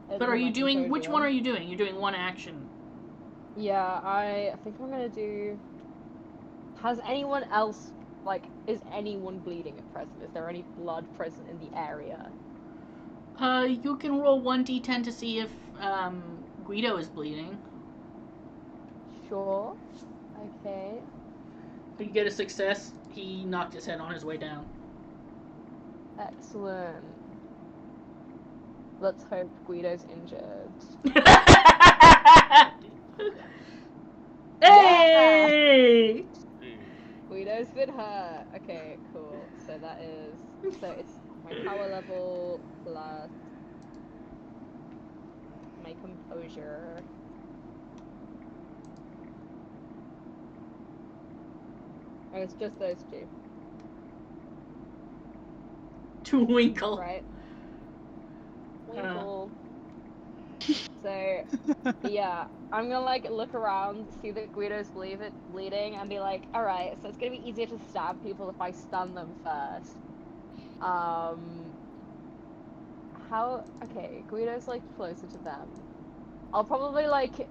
But are you doing, which one are you doing? You're doing one action. Yeah, I think I'm gonna do... Has anyone else, like, is anyone bleeding at present? Is there any blood present in the area? You can roll 1d10 to see if, Guido is bleeding. Sure. Okay. If you get a success, he knocked his head on his way down. Excellent. Let's hope Guido's injured. Hey! Guido's been hurt. Okay, cool. So that is... So it's my power level plus... my composure. Oh, it's just those two, Twinkle. right? Twinkle. So, yeah, I'm gonna like look around, see that Guido's bleeding, and be like, all right, so it's gonna be easier to stab people if I stun them first. Okay, Guido's like closer to them. I'll probably like,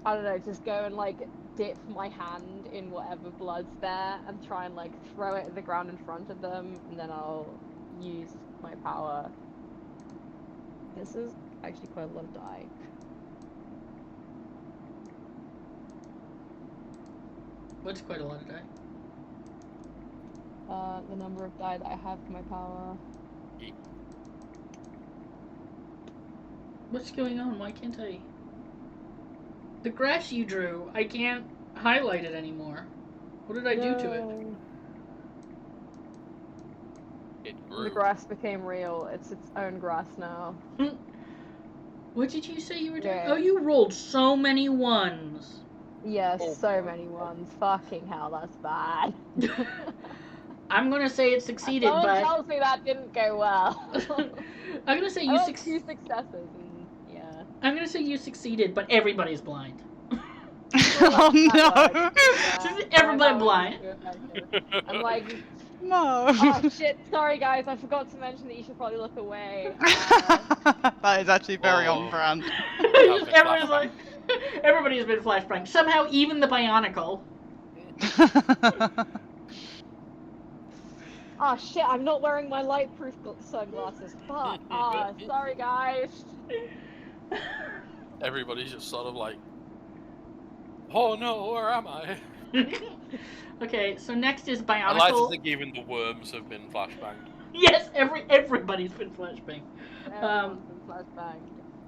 I don't know, just go and like dip my hand in whatever blood's there and try and like throw it at the ground in front of them, and then I'll use my power. This is actually quite a lot of die. What's quite a lot of die? The number of die that I have for my power. What's going on? Why can't I? The grass you drew, I can't highlight it anymore. What did I do to it? It The grew. grass became real. It's its own grass now. What did you say you were doing? Yeah. Oh, you rolled so many ones. Yes, Oh, so boy. many ones. Fucking hell, that's bad. I'm gonna say it succeeded, Someone but tells me that didn't go well. I'm gonna say I you got succeeded. 2 successes, and yeah. I'm gonna say you succeeded, but everybody's blind. Oh no! Everybody blind. I'm like, No! oh shit, sorry guys, I forgot to mention that you should probably look away. That is actually very Oh. on brand. Everybody's like, everybody's been flashbang. Somehow, even the Bionicle. Oh shit, I'm not wearing my lightproof sunglasses. Fuck. Sorry guys. Everybody's just sort of like, oh no, where am I? Okay, so next is Bionicle. I like to think even the worms have been flashbanged. Yes, everybody's been flashbang. Everyone's been flashbanged.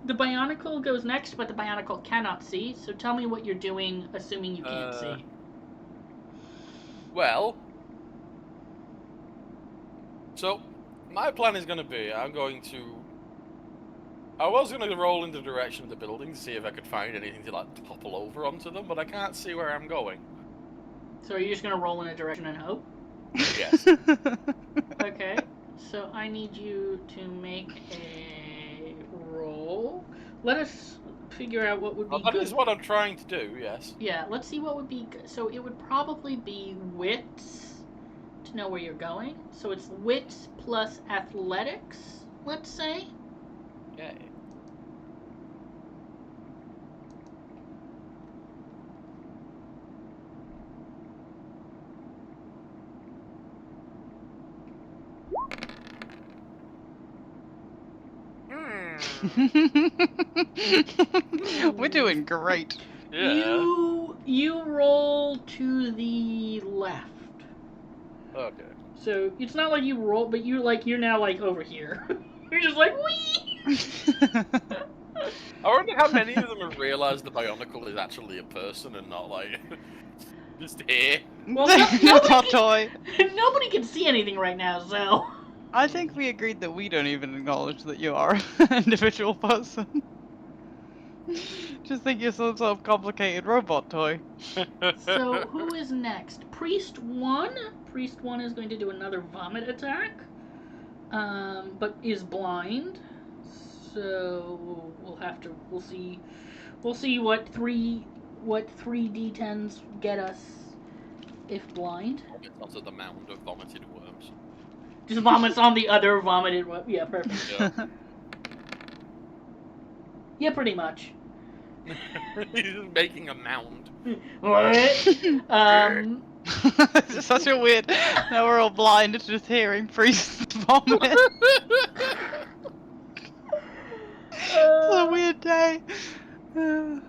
The Bionicle goes next, but the Bionicle cannot see. So tell me what you're doing, assuming you can't see. Well, so my plan is going to be, I was going to roll in the direction of the building to see if I could find anything to like topple over onto them, but I can't see where I'm going. So are you just gonna roll in a direction and hope? Yes. Okay. So I need you to make a roll. Let us figure out what would be Well, that good. is what I'm trying to do, yes. Yeah, let's see what would be good. So it would probably be wits to know where you're going. So it's wits plus athletics, let's say. Okay. We're doing great. Yeah. You roll to the left. Okay. So it's not like you roll, but you're now like over here. You're just like wee. I wonder how many of them have realised the Bionicle is actually a person and not like just here. Well, Not toy. Nobody can see anything right now, so. I think we agreed that we don't even acknowledge that you are an individual person. Just think you're some sort of complicated robot toy. So who is next? Priest 1. Priest 1 is going to do another vomit attack, but is blind. So we'll see what three d10s get us if blind. Vomit onto the mound of vomited worms. Just vomits on the other vomited one. Yeah, perfect. Yeah. Yeah, pretty much. He's just making a mound. What? It's such a weird. Now we're all blind. It's just hearing priests vomit. It's a weird day. The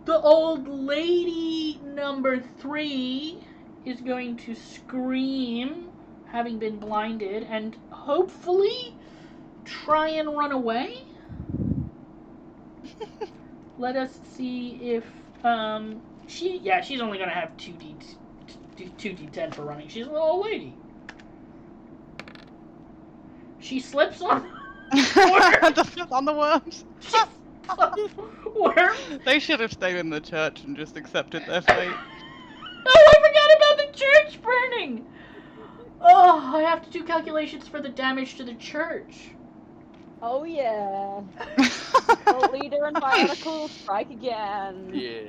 old lady number 3 is going to scream, having been blinded, and hopefully try and run away. Let us see if she's only gonna have 2d10 for running. She's an old lady. She slips on On the worms. worm. They should have stayed in the church and just accepted their fate. Oh, I forgot about the church burning! Oh, I have to do calculations for the damage to the church. Oh yeah. Cult leader and Bionicle strike again. Yeah.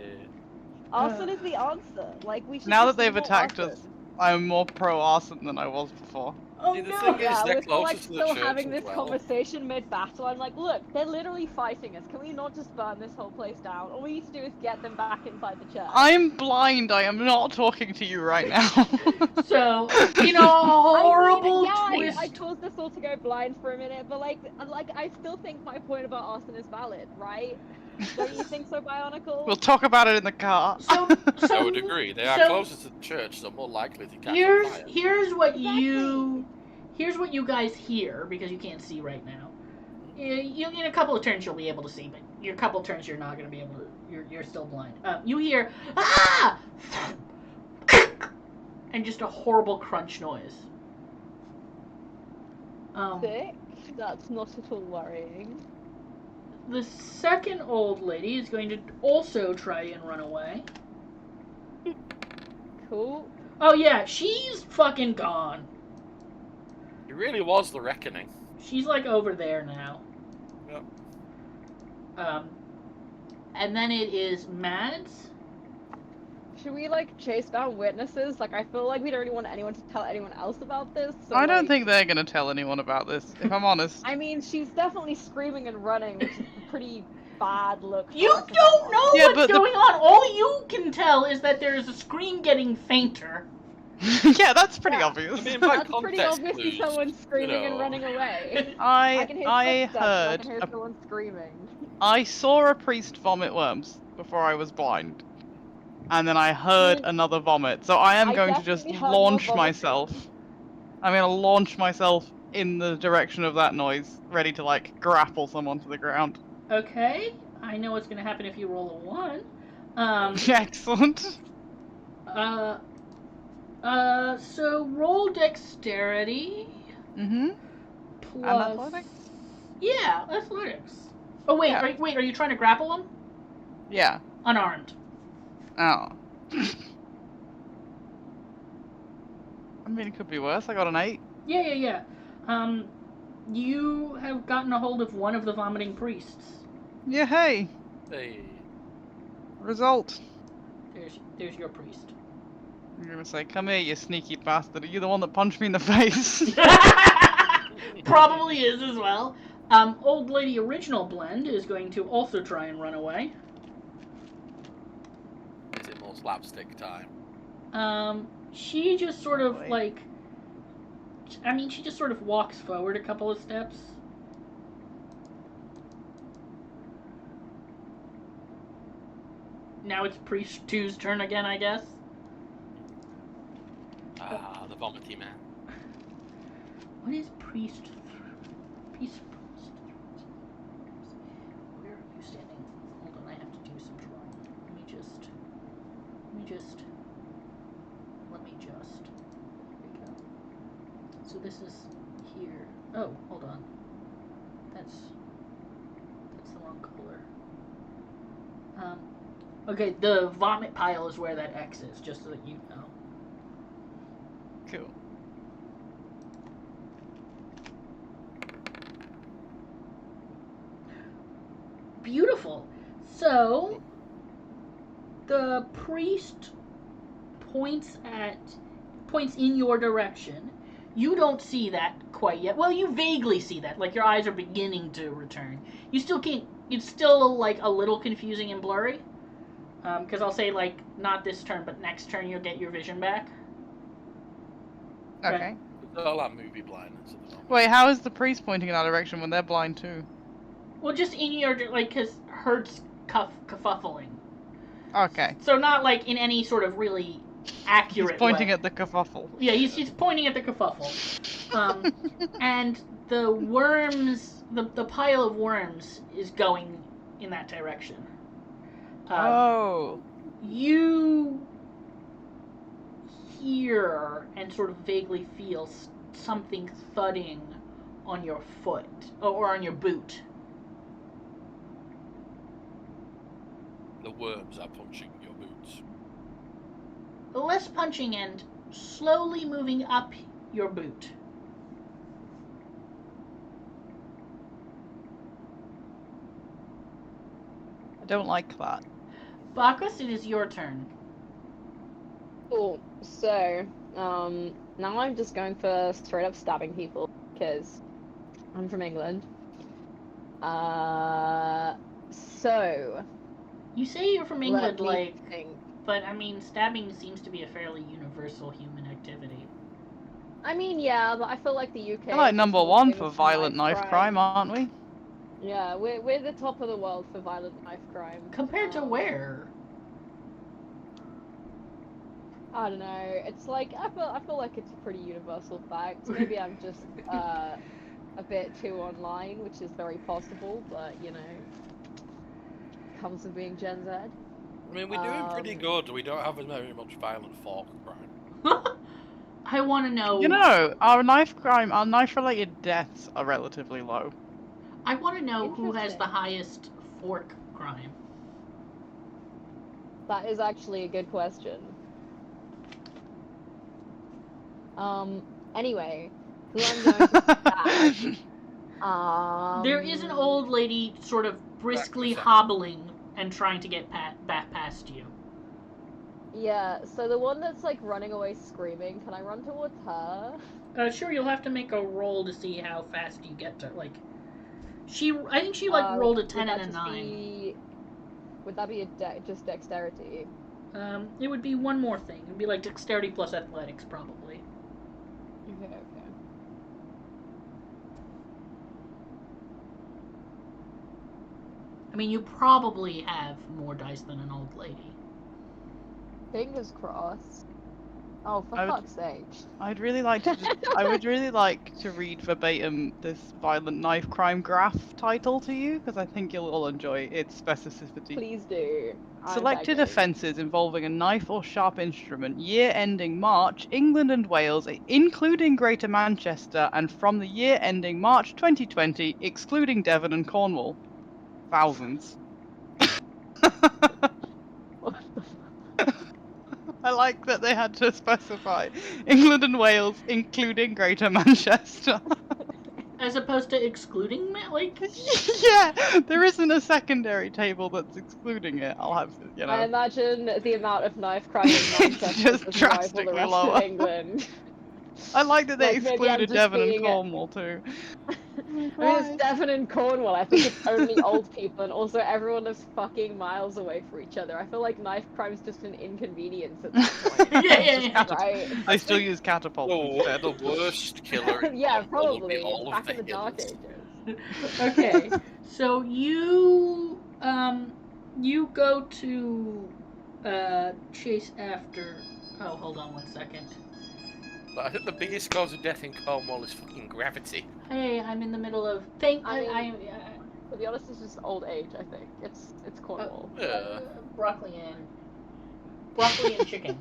Arson is the answer. Like, we should Now just that they've more attacked arson. us, I'm more pro arson than I was before. Oh See, the no! thing is, Yeah, they're we're still, like, closest to the still church having as this well. conversation mid-battle. I'm like, look, they're literally fighting us. Can we not just burn this whole place down? All we need to do is get them back inside the church. I'm blind. I am not talking to you right now. So, in a horrible twist. I caused us all to go blind for a minute, but like I still think my point about arson is valid, right? Don't you think so, Bionicle? We'll talk about it in the car. So, I would agree. They are so closest to the church, so more likely to catch on here's fire. here's what Exactly. here's what you guys hear, because you can't see right now. In a couple of turns you'll be able to see, but your couple of turns you're not going to be able to. You're still blind. You hear ah, and just a horrible crunch noise. Sick. That's not at all worrying. The second old lady is going to also try and run away. Cool. Oh yeah, she's fucking gone. It really was the reckoning. She's like over there now. Yep. And then it is Mads. Should we like chase down witnesses? Like, I feel like we don't really want anyone to tell anyone else about this. So, I don't like, think they're gonna tell anyone about this, if I'm honest. I mean, she's definitely screaming and running, which is a pretty bad look. For You us, if I'm don't know honest. Yeah, what's but going on. All you can tell is that there's a scream getting fainter. Yeah, that's pretty Yeah. obvious. I mean, by That's pretty context obviously clues, someone screaming you know. and running away. I can hear I footsteps, I heard can hear someone screaming. I saw a priest vomit worms before I was blind. And then I heard Dude, another vomit. So I am I going to just definitely heard more launch vomiting. myself. I'm gonna launch myself in the direction of that noise, ready to like grapple someone to the ground. Okay, I know what's gonna happen if you roll a 1. Excellent. So roll dexterity Mm-hmm. plus. And athletics? Yeah, athletics. Oh wait, Yeah. are you trying to grapple him? Yeah. Unarmed. Oh. I mean, it could be worse. I got an 8. Yeah. You have gotten a hold of one of the vomiting priests. Yeah, hey. Hey. Result. There's your priest. You're gonna say, come here, you sneaky bastard. Are you the one that punched me in the face? Probably is as well. Old Lady Original Blend is going to also try and run away. Is it more slapstick time? She just sort of Wait. like. I mean, she just sort of walks forward a couple of steps. Now it's Priest 2's turn again, I guess. Ah, the vomity man. What is Priest? Priest. Where are you standing? Hold on, I have to do some drawing. Let me just. There we go. So this is here. Oh, hold on. That's the wrong color. Okay, the vomit pile is where that X is, just so that you know. Cool. Beautiful. So the priest points in your direction. You don't see that quite yet. Well, you vaguely see that. Like, your eyes are beginning to return. You still can't. It's still like a little confusing and blurry. Because I'll say, like, not this turn, but next turn you'll get your vision back. Okay. Right. It's all that movie blindness at the moment. Wait, how is the priest pointing in that direction when they're blind too? Well, just in your, like, because Hurt's kerfuffling. Okay. So not, like, in any sort of really accurate He's pointing way. at the kerfuffle. Yeah, he's pointing at the kerfuffle. And the worms, the pile of worms is going in that direction. Oh. You hear and sort of vaguely feel something thudding on your foot, or on your boot. The worms are punching your boots. less punching and slowly moving up your boot. I don't like that. Bacchus, it is your turn. Cool. So, now I'm just going for straight up stabbing people because I'm from England. So You say you're from England, let me like, think. but I mean, stabbing seems to be a fairly universal human activity. I mean, yeah, but I feel like the UK. We're like is number more one famous for violent knife crime, aren't we? Yeah, we're the top of the world for violent knife crime. Compared to where? I don't know. It's like I feel like it's a pretty universal fact. Maybe I'm just a bit too online, which is very possible, but you know, comes with being Gen Z. I mean, we're doing pretty good. We don't have very much violent fork crime. I want to know. You know, our knife-related deaths are relatively low. I want to know who has the Interesting. highest fork crime. That is actually a good question. Anyway, who I'm going to stab? There is an old lady sort of briskly Back hobbling and trying to get back past you. Yeah, so the one that's like running away screaming, can I run towards her? Sure, you'll have to make a roll to see how fast you get to, like... I think she, rolled a Would 10 that and a just 9. Would that be just dexterity? It would be one more thing. It would be like dexterity plus athletics, probably. Okay. I mean, you probably have more dice than an old lady. Fingers crossed. Oh, for fuck's sake. I would really like to read verbatim this violent knife crime graph title to you, because I think you'll all enjoy its specificity. Please do. Selected offences involving a knife or sharp instrument, year ending March, England and Wales, including Greater Manchester, and from the year ending March 2020, excluding Devon and Cornwall. Thousands. I like that they had to specify England and Wales, including Greater Manchester. As opposed to excluding, like... Yeah, there isn't a secondary table that's excluding it. I'll have to, you know. I imagine the amount of knife crime in Manchester just doesn't rival the drastically rest lower. of England. I like that they Like, maybe I'm excluded just Devon and being Cornwall too. I mean, it's Devon and Cornwall. I think it's only old people, and also everyone lives fucking miles away from each other. I feel like knife crime's just an inconvenience at this point. Yeah. Right? They still use catapults instead. The worst killer in Yeah, Cornwall would be probably. all of Back in the Dark Higgins. Ages. Okay, so you go to chase after. Oh, hold on 1 second. But I think the biggest cause of death in Cornwall is fucking gravity. Hey, I'm in the middle of To be honest, it's just old age. I think it's Cornwall. broccoli and chicken.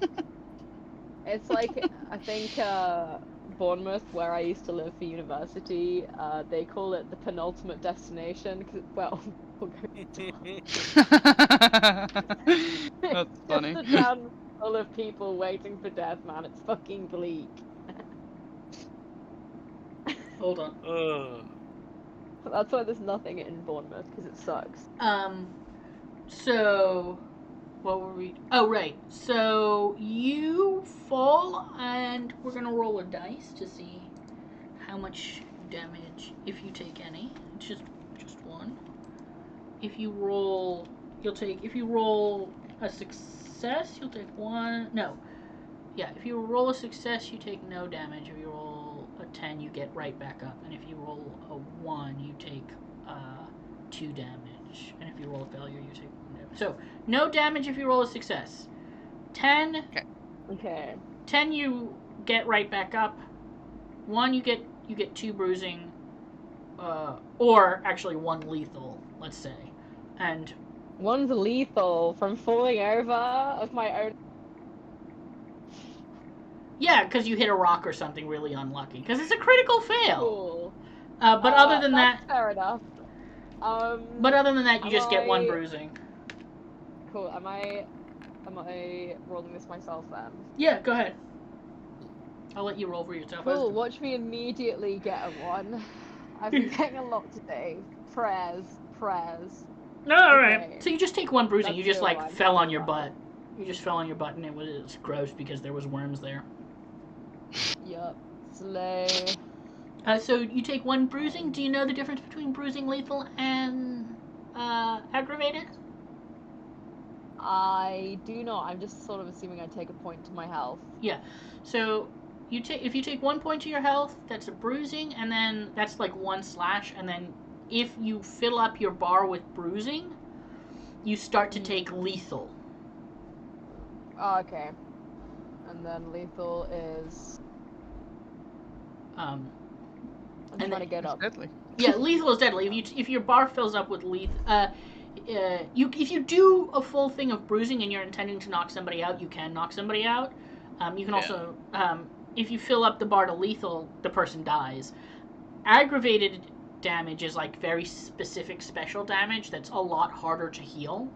It's like I think Bournemouth, where I used to live for university, they call it the penultimate destination. Well, That's funny. Just a town full of people waiting for death, man. It's fucking bleak. Hold on. That's why there's nothing in Bournemouth, because it sucks. So, what were we? Oh, right. So you fall, and we're gonna roll a dice to see how much damage, if you take any. It's just one. If you roll a success, you'll take one. No. Yeah, if you roll a success, you take no damage. If you roll a 10, you get right back up. And if you roll a 1, you take 2 damage. And if you roll a failure, you take 1 damage. So, no damage if you roll a success. 10. Okay. 10, you get right back up. 1, you get 2 bruising. Or actually 1 lethal, let's say. And 1's lethal from falling over of my own. yeah, because you hit a rock or something really unlucky. Because it's a critical fail. Cool. But other than that's that, fair enough. But other than that, you just get 1 bruising. Cool. Am I Am I rolling this myself then? Yeah, go ahead. I'll let you roll for yourself. Cool, watch me immediately get a 1. I've been getting a lot today. Prayers. No, alright. Okay. So you just take 1 bruising. That's You just, still like, fine. fell on your Fine. butt. You just fell on your butt and it was gross because there was worms there. Yup. Slay. So you take 1 bruising. Do you know the difference between bruising lethal and aggravated? I do not. I'm just sort of assuming I take a point to my health. Yeah. So if you take 1 point to your health, that's a bruising, and then that's like 1 slash, and then if you fill up your bar with bruising, you start to take lethal. Oh, okay. And then lethal is. I'm trying to get up. Deadly. Yeah, lethal is deadly. If your bar fills up with lethal, if you do a full thing of bruising and you're intending to knock somebody out, you can knock somebody out. You can also, if you fill up the bar to lethal, the person dies. Aggravated damage is like very specific special damage that's a lot harder to heal.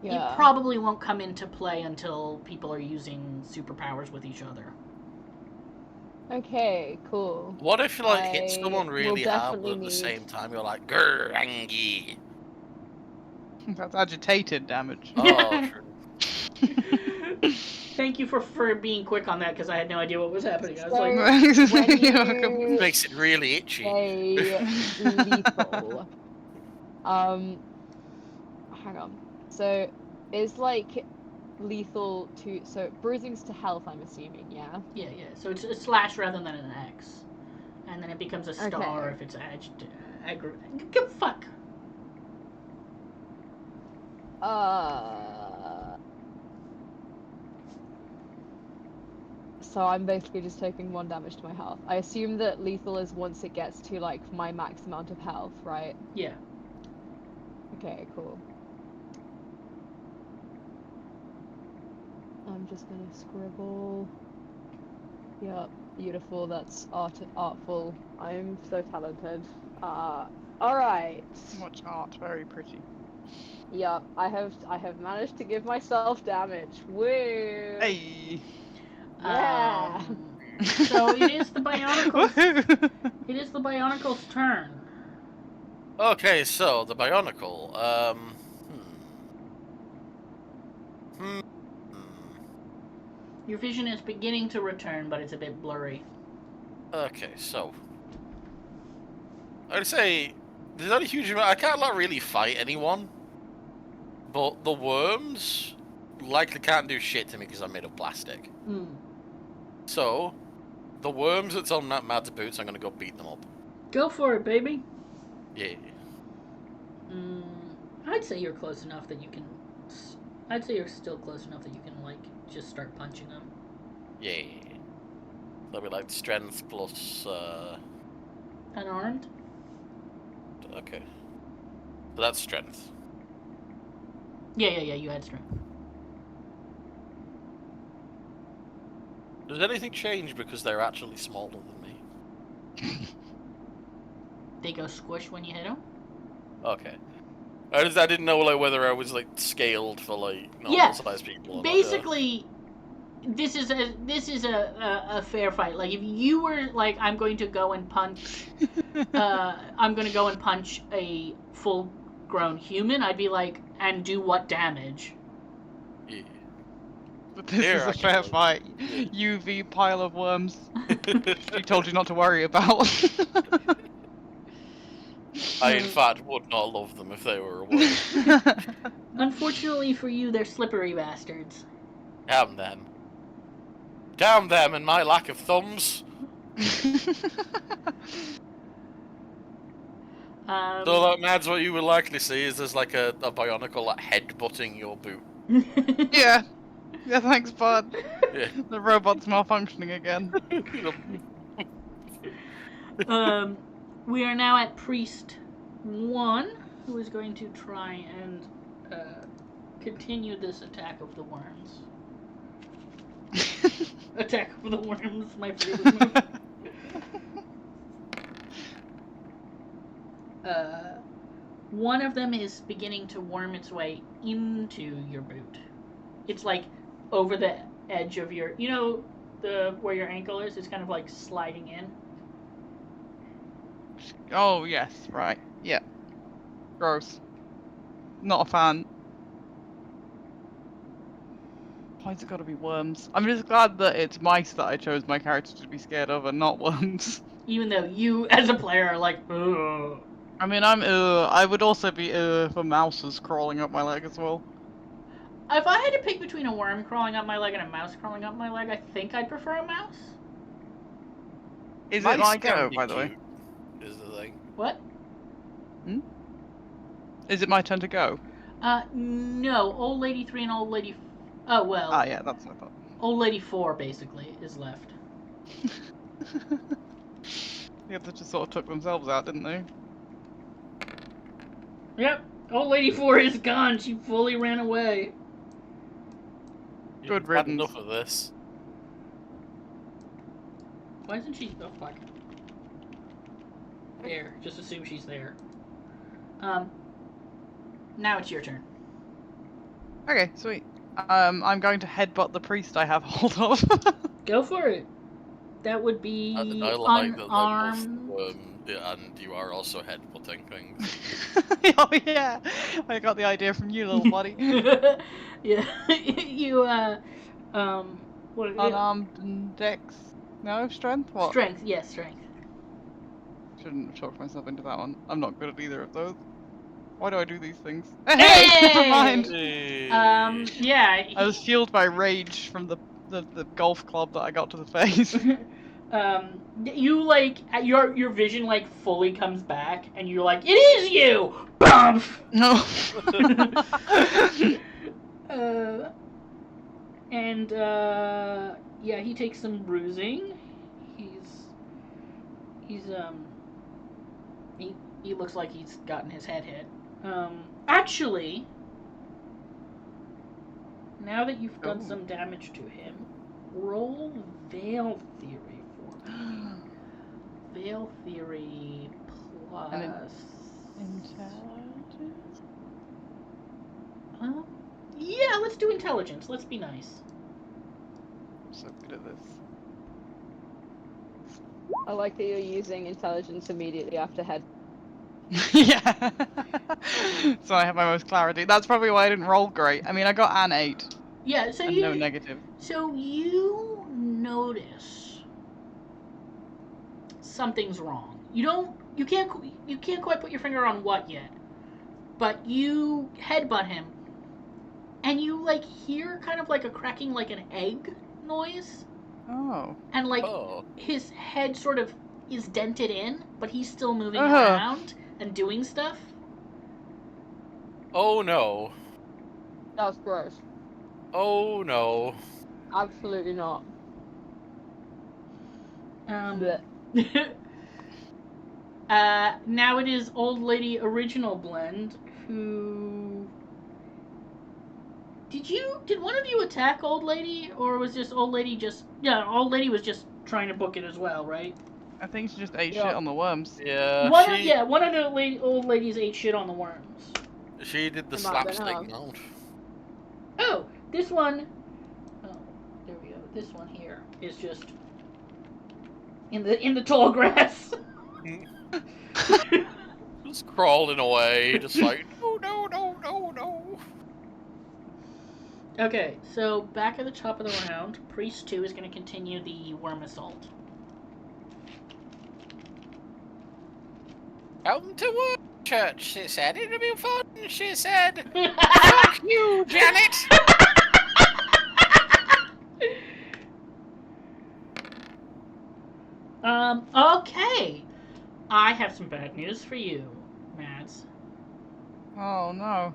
It probably won't come into play until people are using superpowers with each other. Okay, cool. What if you hit someone really hard, but at the same time you're like, grr, angry? That's agitated damage. Oh, true. Thank you for being quick on that because I had no idea what was happening. I was like, when It makes it really itchy. Say lethal. Hang on. So, is like lethal to bruising's to health? I'm assuming, yeah. Yeah. So it's a slash rather than an X, and then it becomes a star if it's aggravated. Fuck. So I'm basically just taking 1 damage to my health. I assume that lethal is once it gets to like my max amount of health, right? Yeah. Okay, cool. I'm just gonna scribble. Yep, beautiful. That's artful. I'm so talented. Alright. Much art, very pretty. Yep, I have managed to give myself damage. Woo! Hey. Yeah. So it is the Bionicle's. It is the Bionicle's turn. Okay, so the Bionicle. Your vision is beginning to return, but it's a bit blurry. Okay, so I'd say there's not a huge amount. I can't really fight anyone, but the worms likely can't do shit to me because I'm made of plastic. So the worms that's on that Mad's boots, I'm gonna go beat them up. Go for it, baby. Yeah. I'd say you're close enough that you can. I'd say you're still close enough that you can like just start punching them. Yeah. That'll be like strength plus. Unarmed. Okay. So that's strength. Yeah. You had strength. Does anything change because they're actually smaller than me? They go squish when you hit them. Okay. I didn't know whether I was scaled for normal sized people. Basically, this is a fair fight. Like if you were like, I'm going to go and punch, I'm going to go and punch a full-grown human. I'd be like, and do what damage? Yeah. But this is a fair fight. UV pile of worms. She told you not to worry about. I, in fact, would not love them if they were a worm. Unfortunately for you, they're slippery bastards. Damn them. Damn them and my lack of thumbs. So, Mads, what you would likely see is there's like a Bionicle head-butting your boot. Yeah. Yeah, thanks, bud. Yeah. The robot's malfunctioning again. We are now at Priest 1, who is going to try and continue this attack of the worms. Attack of the worms, my favorite movie. One of them is beginning to worm its way into your boot. It's like over the edge of your, where your ankle is. It's kind of like sliding in. Oh, yes, right. Yeah. Gross. Not a fan. Why's it gotta be worms? I'm just glad that it's mice that I chose my character to be scared of and not worms. Even though you, as a player, are like, ugh. I mean, I would also be for mouses crawling up my leg as well. If I had to pick between a worm crawling up my leg and a mouse crawling up my leg, I think I'd prefer a mouse. Is Mice it my can go, be by the way? cute, is the thing. What? Is it my turn to go? No. Old Lady 3 and Old Lady... Oh, well. Ah, yeah, that's what I thought. Old Lady 4, basically, is left. The others just sort of took themselves out, didn't they? Yep. Old Lady 4 is gone. She fully ran away. Good You've had riddance. enough of this. Why isn't she... Oh, fuck. There. Just assume she's there. Now it's your turn. Okay, sweet. I'm going to headbutt the priest I have hold of. Go for it. That would be I like that, unarmed. and you are also headbutting things. Oh yeah, I got the idea from you, little buddy. Yeah. You, what is it? Unarmed and dex. No, strength? What? Strength. Yes, strength. Shouldn't have talked myself into that one. I'm not good at either of those. Why do I do these things? Hey! Never mind. Yeah. I was fueled by rage from the golf club that I got to the face. You like your vision like fully comes back, and you're like, it is you. Bump. No. Yeah, he takes some bruising. He looks like he's gotten his head hit. Actually, now that you've done some damage to him, roll Veil Theory for me. Veil Theory plus... Intelligence? Yeah, let's do intelligence. Let's be nice. I'm so good at this. I like that you're using intelligence immediately after head. Yeah. So I have my most clarity. That's probably why I didn't roll great. I mean, I got an 8. Yeah, so and no negative. So you notice something's wrong. You can't quite put your finger on what yet. But you headbutt him, and you like hear kind of like a cracking, like an egg noise. Oh. And like his head sort of is dented in, but he's still moving around and doing stuff. Oh no. That's gross. Oh no. Absolutely not. Now it is Old Lady Original Blend, who... Did one of you attack Old Lady, or was just Old Lady just... Yeah, Old Lady was just trying to book it as well, right? I think she just ate shit on the worms. Yeah, one of the old ladies ate shit on the worms. She did the slapstick mode. Oh, this one... Oh, there we go. This one here is just... In the tall grass. Just crawling away, just like, no. Okay, so back at the top of the round, Priest 2 is going to continue the worm assault. Come to work, church, she said. It'll be fun, she said. Fuck you, Janet! Okay. I have some bad news for you, Mads. Oh, no.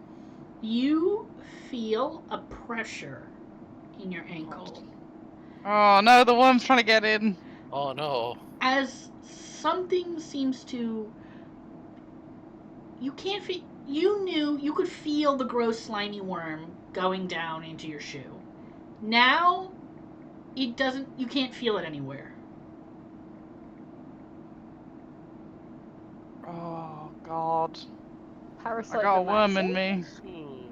You feel a pressure in your ankle. Oh, no, the worm's trying to get in. Oh, no. As something seems to... You can't feel... You could feel the gross slimy worm going down into your shoe. Now, it doesn't... You can't feel it anywhere. Oh, God. Parasite I got a the worm in maxim? me.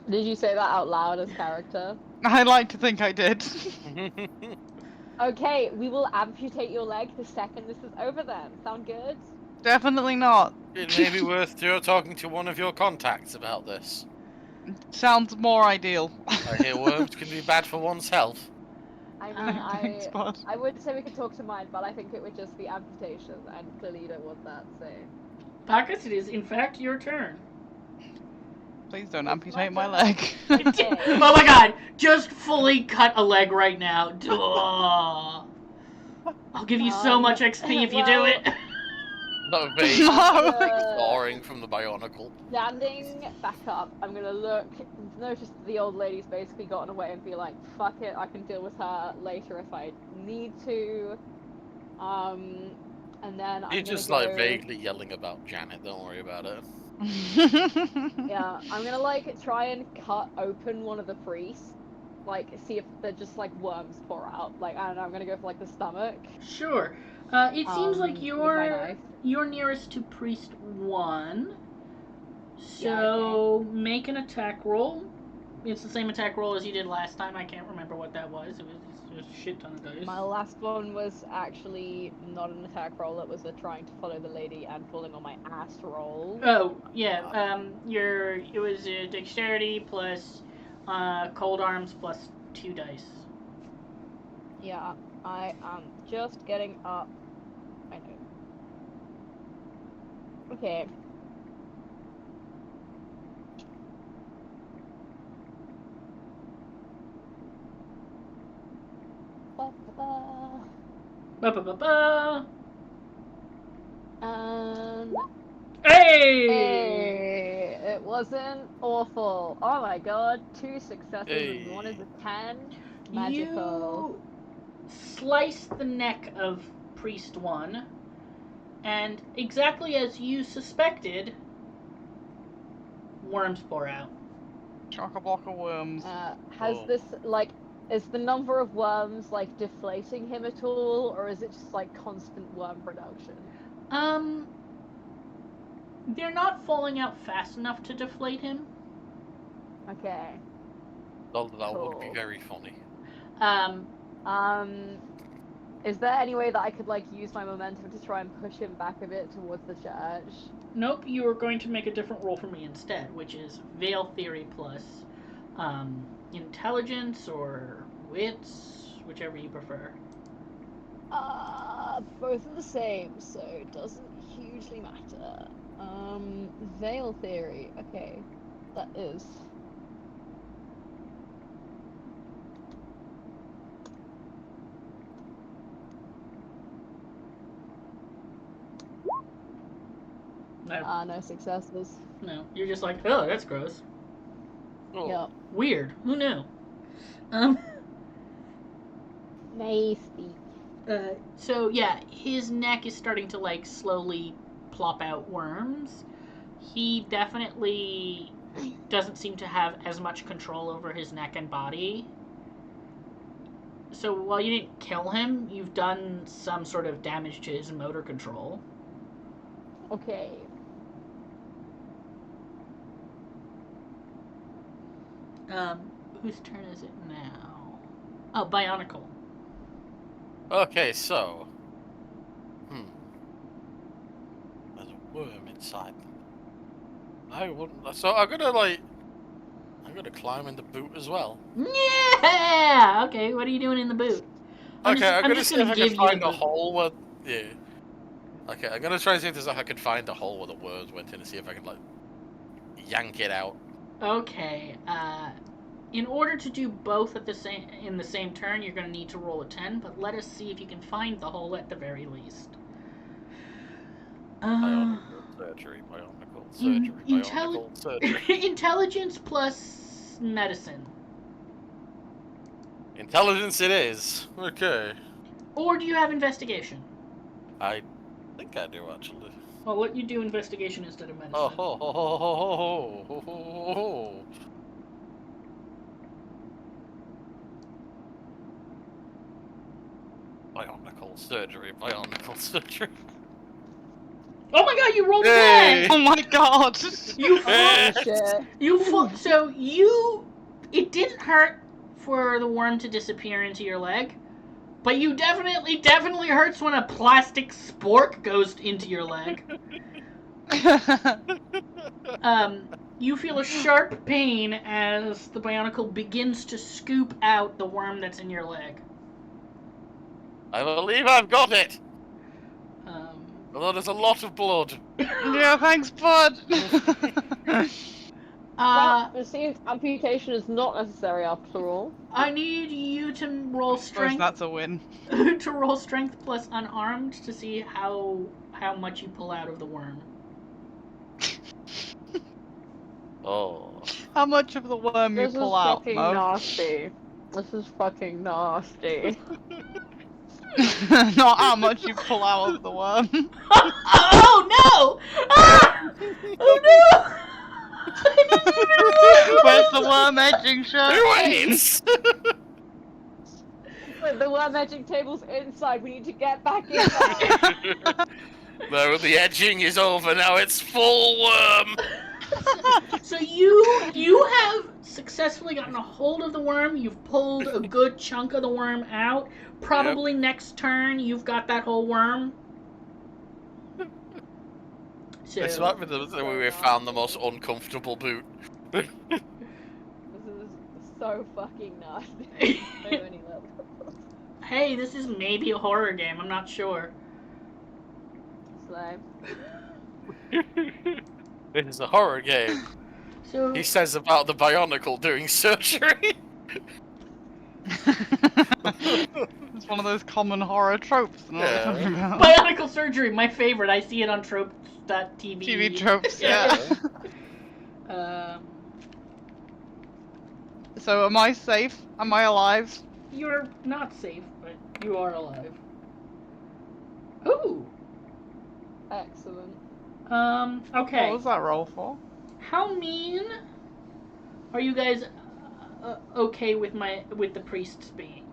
Did you say that out loud as character? I like to think I did. Okay, we will amputate your leg the second this is over then. Sound good? Definitely not. It may be worth talking to one of your contacts about this. Sounds more ideal. I hear worms can be bad for one's health. I mean, Thanks, bud. I would say we could talk to mine, but I think it would just be amputation, and clearly you don't want that, so... Bacchus, it is in fact your turn. Please don't It's amputate my my turn. leg. Okay. Oh my god! Just fully cut a leg right now. Duh. I'll give you so much XP if you do well- it. Not vague. No. Soaring from the bionicle. Standing back up, I'm gonna notice the old lady's basically gotten away and be like, fuck it, I can deal with her later if I need to. And then I'm You're gonna just go... like vaguely yelling about Janet, don't worry about it. Yeah, I'm gonna like try and cut open one of the priests. Like, see if they're just like worms pour out. Like, I don't know, I'm gonna go for like the stomach. Sure. It seems like with my you're knife. nearest to priest 1. So Yeah, okay. make an attack roll. It's the same attack roll as you did last time. I can't remember what that was. It was a shit ton of dice. My last one was actually not an attack roll, it was a trying to follow the lady and falling on my ass roll. Oh yeah. It was a dexterity plus cold arms plus 2 dice. Yeah, I am just getting up. I know. Okay. Ba-ba-ba. Ba-ba-ba-ba. And Hey! hey, it wasn't awful. Oh my god, 2 successes and 1 is a 10. Magical. You slice the neck of priest 1, and exactly as you suspected, worms pour out. Chock-a-block of worms. Has Oh. this, like, is the number of worms, like, deflating him at all, or is it just, like, constant worm production? They're not falling out fast enough to deflate him. Okay. Although that would be Cool. very funny. Is there any way that I could, like, use my momentum to try and push him back a bit towards the church? Nope, you are going to make a different roll for me instead, which is Veil Theory plus Intelligence or Wits, whichever you prefer. Both are the same, so it doesn't hugely matter. Veil theory. Okay, that is. No, No successes. no, you're just like, oh, that's gross. Oh. Yep. Weird. Who knew? Maybe. So yeah, his neck is starting to like slowly plop out worms. He definitely doesn't seem to have as much control over his neck and body. So while you didn't kill him, you've done some sort of damage to his motor control. Okay. Whose turn is it now? Oh, Bionicle. Okay, so. There's a worm inside. I wouldn't. So I'm gonna climb in the boot as well. Yeah. Okay. What are you doing in the boot? I'm gonna just see if I give can you find the a boot. hole where. Yeah. Okay, I'm gonna try and see if I can find a hole where the worms went in and see if I can like yank it out. Okay. In order to do both in the same turn, you're going to need to roll a 10. But let us see if you can find the hole at the very least. Bionicle surgery, bionicle surgery. Intelligence plus medicine. Intelligence it is. Okay. Or do you have investigation? I think I do actually. I'll let you do investigation instead of medicine. Oh ho ho ho ho ho ho ho ho. Bionicle surgery, bionicle surgery. Oh my god, you rolled a Hey. 10! Oh my god! You Hey. It didn't hurt for the worm to disappear into your leg, but you definitely hurts when a plastic spork goes into your leg. You feel a sharp pain as the Bionicle begins to scoop out the worm that's in your leg. I believe I've got it. Um, Although there's a lot of blood. Yeah, thanks, bud. Well, it seems amputation is not necessary after all. I need you to roll Suppose strength. that's a win. To roll strength plus unarmed to see how much you pull out of the worm. Oh. How much of the worm This you is pull out, fucking Mo? nasty. This is fucking nasty. Not how much you pull out of the worm. Oh no! Ah! Oh no! Where's the worm edging shirt? Who waits? Wait, the worm edging table's inside. We need to get back inside. No, the edging is over now. It's full worm. So you have successfully gotten a hold of the worm. You've pulled a good chunk of the worm out. Probably next turn you've got that whole worm. So This might be the way we found the most uncomfortable boot. This is so fucking nasty. On any level. hey, this is maybe a horror game. I'm not sure. Slime. This is a horror game. So He says about the Bionicle doing surgery. It's one of those common horror tropes. I know what you're talking about. Bionicle surgery, my favorite. I see it on tropes.tv. TV tropes, yeah. So am I safe? Am I alive? You're not safe, but you are alive. Ooh. Excellent. Okay. What was that roll for? How mean are you guys okay with the priests being?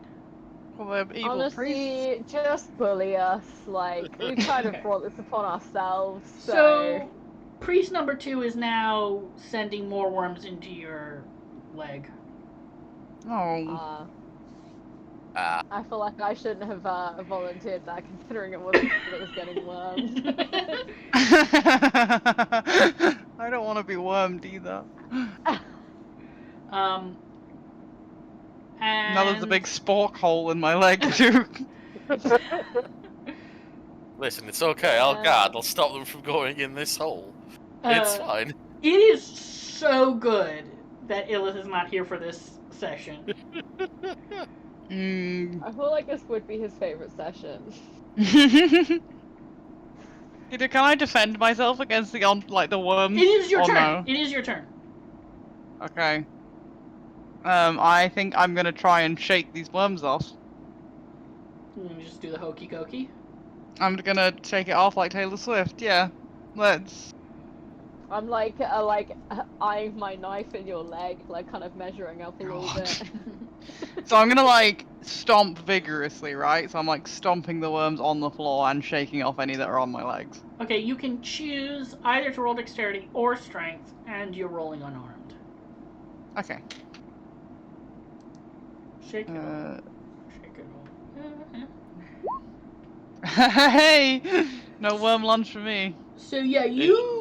Well, they're evil Honestly, priests. just bully us. Like, we kind of brought this upon ourselves, So, priest number 2 is now sending more worms into your leg. Oh. I feel like I shouldn't have volunteered that, considering it wasn't that it was getting worms. I don't want to be wormed either. And Now there's a big spork hole in my leg too. Listen, it's okay. I'll guard. I'll stop them from going in this hole. It's fine. It is so good that Illith is not here for this session. I feel like this would be his favorite session. Can I defend myself against the worms? It is your or turn. No? It is your turn. Okay. I think I'm gonna try and shake these worms off. Let me just do the hokey cokey. I'm gonna shake it off like Taylor Swift. Yeah, let's. I'm like eyeing my knife in your leg, like kind of measuring up a little bit. So I'm gonna stomp vigorously, right? So I'm stomping the worms on the floor and shaking off any that are on my legs. Okay, you can choose either to roll dexterity or strength, and you're rolling unarmed. Okay. Shake it off. Shake it off. Hey! No worm lunch for me. So yeah, you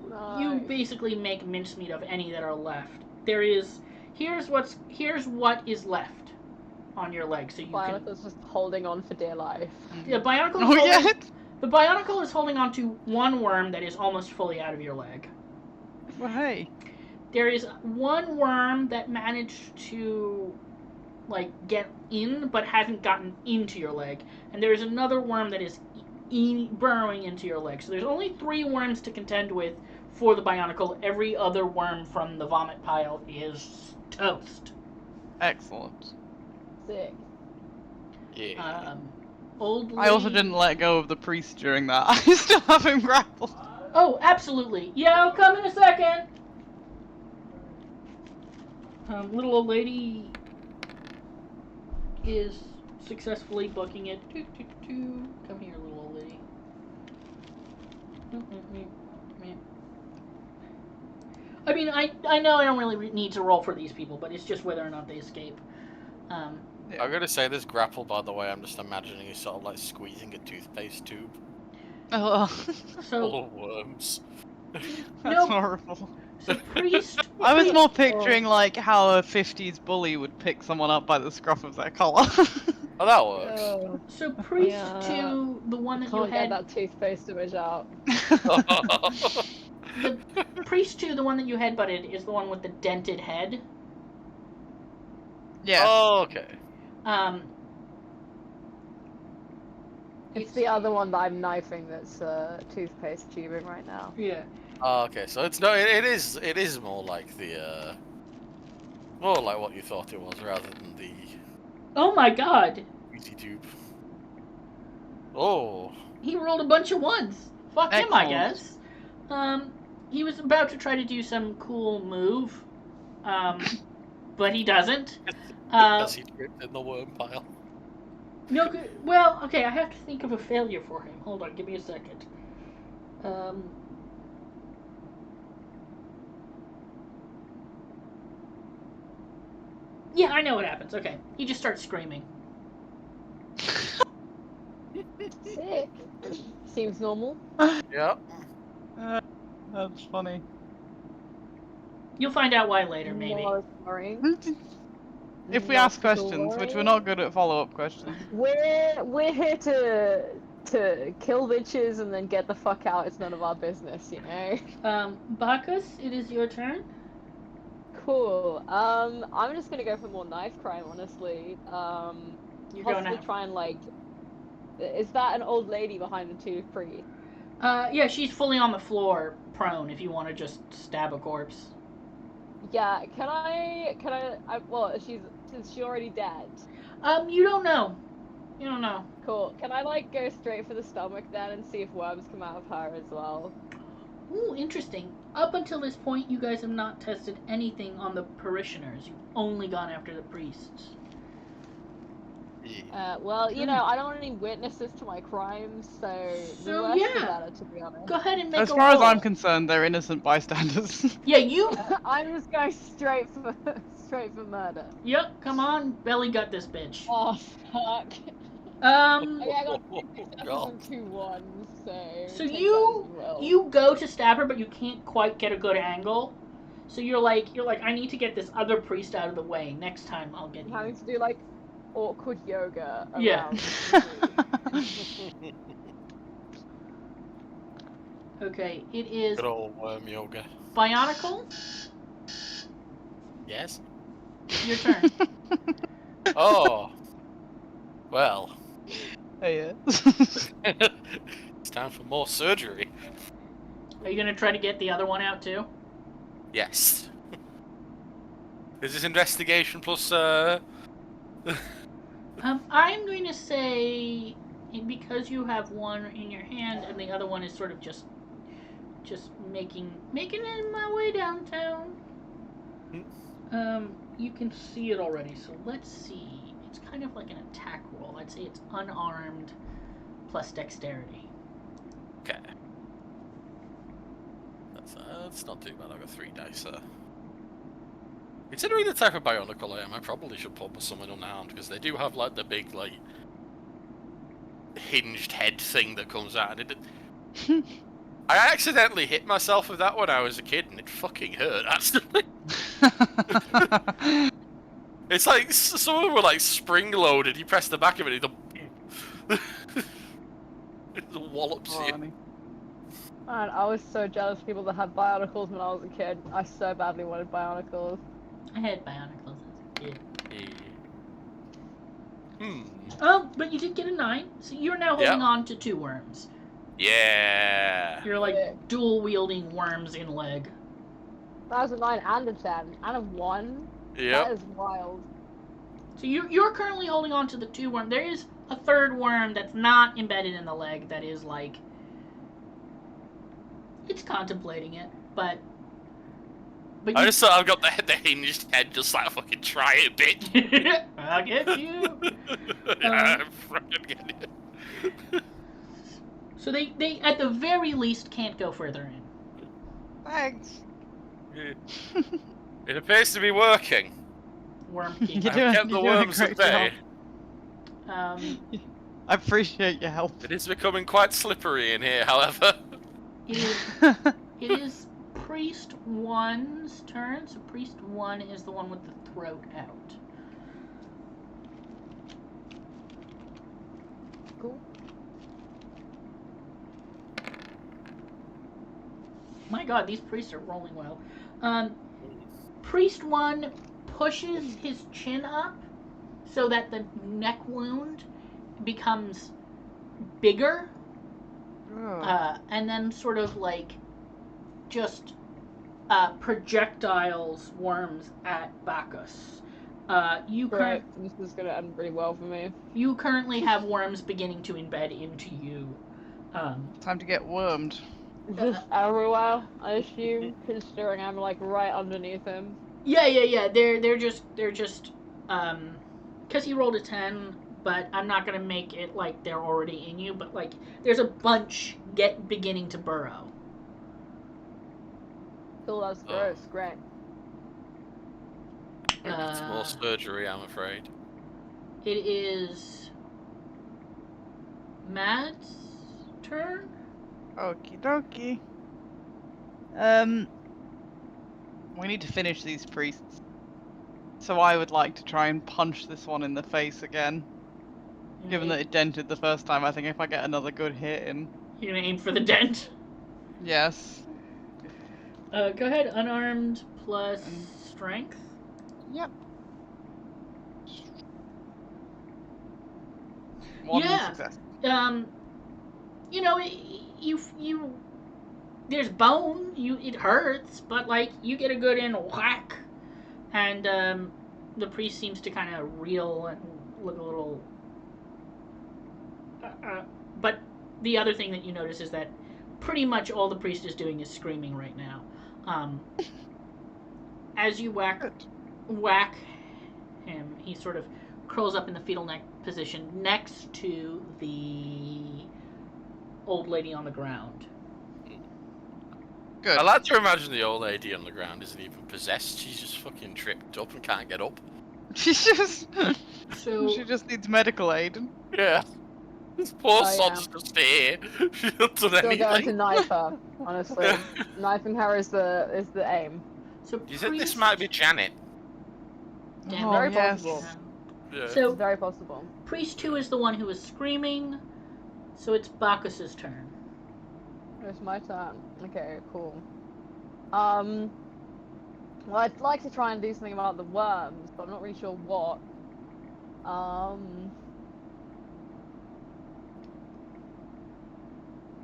Nice. basically make mincemeat of any that are left. Here's what is left on your leg, so you can. Bionicle's just holding on for dear life. The Bionicle. Oh yeah. The Bionicle is holding on to one worm that is almost fully out of your leg. Well, hey. There is one worm that managed to get in but hasn't gotten into your leg, and there is another worm that is burrowing into your leg. So there's only 3 worms to contend with for the Bionicle. Every other worm from the vomit pile is toast. Excellent. Sick. Yeah. Old lady... I also didn't let go of the priest during that. I still have him grappled. Oh, absolutely. Yeah, I'll come in a second. Little old lady is successfully booking it. Come here, little old lady. I mean, I know I don't really need to roll for these people, but it's just whether or not they escape. I'm gonna say this grapple, by the way, I'm just imagining is sort of like squeezing a toothpaste tube Oh, So full of worms. that's no. horrible. So priest. I was priest- more picturing like how a 50s bully would pick someone up by the scruff of their collar. Oh, that works. Oh, So priest Yeah. 2, the one that you can't get had. that toothpaste image out. The priest 2, the one that you headbutted, is the one with the dented head. Yes. Oh, okay. It's the other one that I'm knifing that's toothpaste tubing right now. Yeah. Oh, okay. So it's no, it is more like the more like what you thought it was rather than the Oh my god. easy tube. Oh. He rolled a bunch of ones. Fuck him, I Excellent. guess. He was about to try to do some cool move. But he doesn't. As he tripped in the worm pile. No good. Well, okay, I have to think of a failure for him. Hold on, give me a second. Yeah, I know what happens. Okay. He just starts screaming. Sick. Seems normal. Yeah. That's funny. You'll find out why later, maybe. Not worrying. If we Not ask at all questions, which we're worrying. not good at follow-up questions. We're here to kill bitches and then get the fuck out. It's none of our business, you know. Bacchus, it is your turn. Cool. I'm just gonna go for more knife crime, honestly. You're going Possibly out. try and like. Is that an old lady behind the tooth priest? Yeah, she's fully on the floor, prone, if you want to just stab a corpse. Yeah. Can I? Well, since she's already dead. You don't know. You don't know. Cool. Can I like go straight for the stomach then and see if worms come out of her as well? Ooh, interesting. Up until this point, you guys have not tested anything on the parishioners. You've only gone after the priests. Well, you know, I don't want any witnesses to my crimes, so the So, less the yeah. better, to be honest. Go ahead and make As a far as roll. I'm concerned, they're innocent bystanders. Yeah, you. I'm just going straight for murder. Yep, come on, belly gut this bitch. Oh fuck. Okay, I got Oh, 2 successes God. and 2 ones, so. So take that you as well. you go to stab her, but you can't quite get a good angle. So you're like, I need to get this other priest out of the way. Next time I'll get I'm you. having to do like awkward yoga around. Yeah. the Okay, it is Good old worm yoga. Bionicle. Yes. Your turn. Oh. Well. Hey, It's time for more surgery. Are you gonna try to get the other one out too? Yes. Is this investigation plus I'm going to say, because you have one in your hand and the other one is sort of just making it my way downtown. You can see it already. So let's see. It's kind of like an attack roll. I'd say it's unarmed plus dexterity. Okay. That's not too bad. I've got 3 dice there. Considering the type of bionicle I am, I probably should put someone unarmed, because they do have like the big like hinged head thing that comes out. And I accidentally hit myself with that when I was a kid, and it fucking hurt. Actually, it's like some of them were like spring loaded. You press the back of it, it wallops you. Funny. Man, I was so jealous of people that had bionicles when I was a kid. I so badly wanted bionicles. I had bionicles as a kid. Oh, but you did get a 9, so you're now holding on to 2 worms. Yeah. You're like dual wielding worms in leg. That was a 9 and a 10 and a 1. Yep. That is wild. So you're currently holding on to the 2 worm. There is a 3rd worm that's not embedded in the leg that is like, it's contemplating it, but I just thought I've got the hinged head, just like fucking try it, bitch. I'll get you. Yeah, I'm fucking get it. So they at the very least can't go further in. Thanks. It appears to be working. Worm You're King. I've doing- kept the you're doing a worms great at bay. job. I appreciate your help. It is becoming quite slippery in here, however. It is Priest 1's turn, so Priest 1 is the one with the throat out. Cool. My god, these priests are rolling well. Priest 1 pushes his chin up so that the neck wound becomes bigger, and then sort of like just projectiles worms at Bacchus. Great. This is gonna end pretty well for me. You currently have worms beginning to embed into you. Time to get wormed. Just everywhere, I assume, considering I'm like right underneath him. Yeah. They're just because he rolled a 10, but I'm not gonna make it like they're already in you. But like there's a bunch beginning to burrow. Cool, that's gross. Great. It's more surgery, I'm afraid. It is Matt's turn. Okie dokie. We need to finish these priests. So I would like to try and punch this one in the face again. Given that it dented the first time, I think if I get another good hit in. You're gonna aim for the dent. Yes. Go ahead, unarmed plus strength. Yep. One success. You know, you there's bone. It hurts, but like you get a good in whack, and the priest seems to kind of reel and look a little. But the other thing that you notice is that pretty much all the priest is doing is screaming right now. As you whack him, he sort of curls up in the fetal neck position next to the old lady on the ground. Good. I like to imagine the old lady on the ground isn't even possessed. She's just fucking tripped up and can't get up. She's just. So She just needs medical aid. Yeah. This poor Oh, sod's just here. She hasn't done Still going to anything. knife her, honestly. Knifing her is the aim. So Do you think this might be Janet? Damn, Oh, very yes. possible. Yeah. So It's very possible. priest 2 is the one who was screaming. So it's Bacchus's turn. It's my turn. Okay, cool. Well, I'd like to try and do something about the worms, but I'm not really sure what.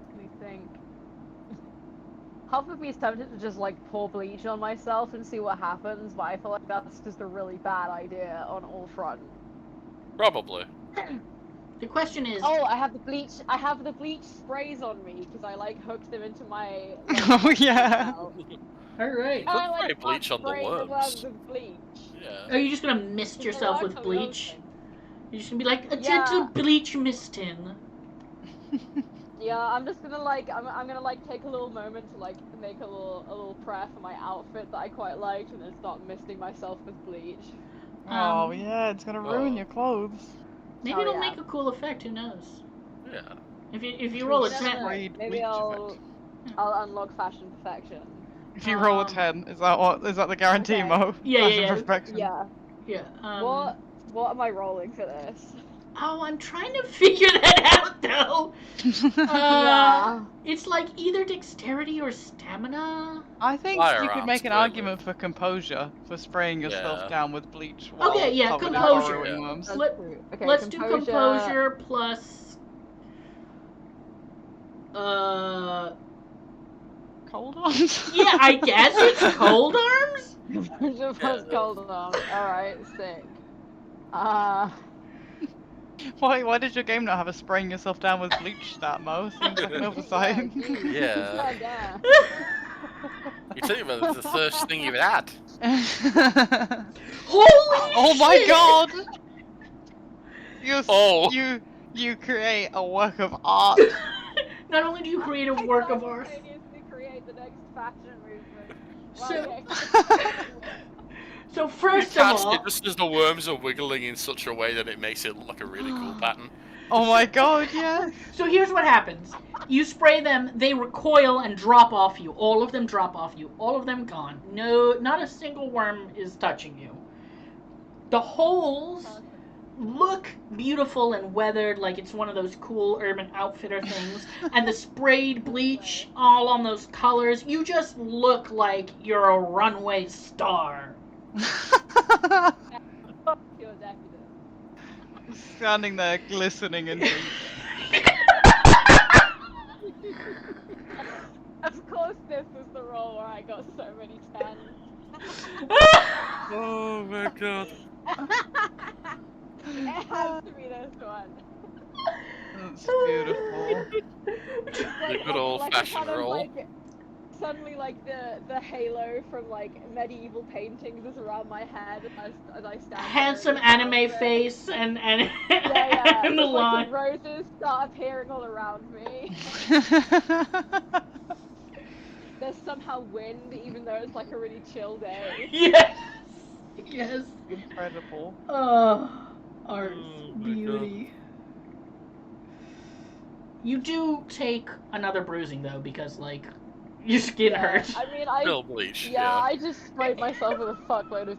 Let me think. Half of me is tempted to just like pour bleach on myself and see what happens, but I feel like that's just a really bad idea on all fronts. Probably. The question is, Oh, I have the bleach. I have the bleach sprays on me because I like hooked them into my. Like, Oh, yeah. all right, Could I like spray bleach on the spraying the worms. worms with bleach. Yeah. are you just gonna mist Because yourself they with like how we hook bleach? things. You're just gonna be like a Yeah. gentle bleach misting. Yeah, I'm just gonna like I'm gonna like take a little moment to like make a little prayer for my outfit that I quite liked and then start misting myself with bleach. Oh yeah, it's gonna ruin Oh. your clothes. Maybe Oh, it'll yeah. make a cool effect. Who knows? Yeah. If you roll a No, no, 10, no. Read Maybe bleach I'll unlock fashion perfection. If you roll a Um, 10, is that the guarantee, okay. Mo? Yeah, Fashion yeah. perfection. Yeah. yeah. What am I rolling for this? Oh, I'm trying to figure that out though. Yeah. It's like either dexterity or stamina. I think you Firearms, could make an clearly. argument for composure, for spraying yourself Yeah. down with bleach while Okay, yeah, covered in composure. burrowing Yeah. worms. That's Let- true. Okay, Let's do composure plus. Cold arms? Yeah, I guess it's cold arms. Composure plus cold arm. Alright, sick. Why did your game not have a spraying yourself down with bleach stat, Mo? Seems like an oversight. Yeah. Yeah. You think about it, the first thing you had. Holy Oh my shit! god! You Oh. you create a work of art. Not only do you create a work of art. Simultaneously create the next fashion movement. So- yeah. So first You of cast all, it just as the worms are wiggling in such a way that it makes it look like a really cool pattern. Oh my god, yes. so here's what happens. You spray them, they recoil and drop off you. All of them drop off you. All of them gone. No, not a single worm is touching you. The holes look beautiful and weathered, like it's one of those cool Urban Outfitter things. And the sprayed bleach all on those colors. You just look like you're a runway star. Pure decadence. Standing there glistening in bleach. Of course, this was the role where I got so many tens. Oh my god. It has to be this one. That's beautiful. The good old-fashioned kind of, roll. like, suddenly, like the halo from like medieval paintings is around my head as I stand. there Handsome in anime outfit. face and Yeah. and the Just, like, line. the roses start appearing all around me. There's somehow wind, even though it's like a really chill day. Yes. Yes. Incredible. Oh, art, Oh my beauty. You do take another bruising though, because like your skin hurts. I mean, I Still bleach. yeah, I just sprayed myself with a fuckload of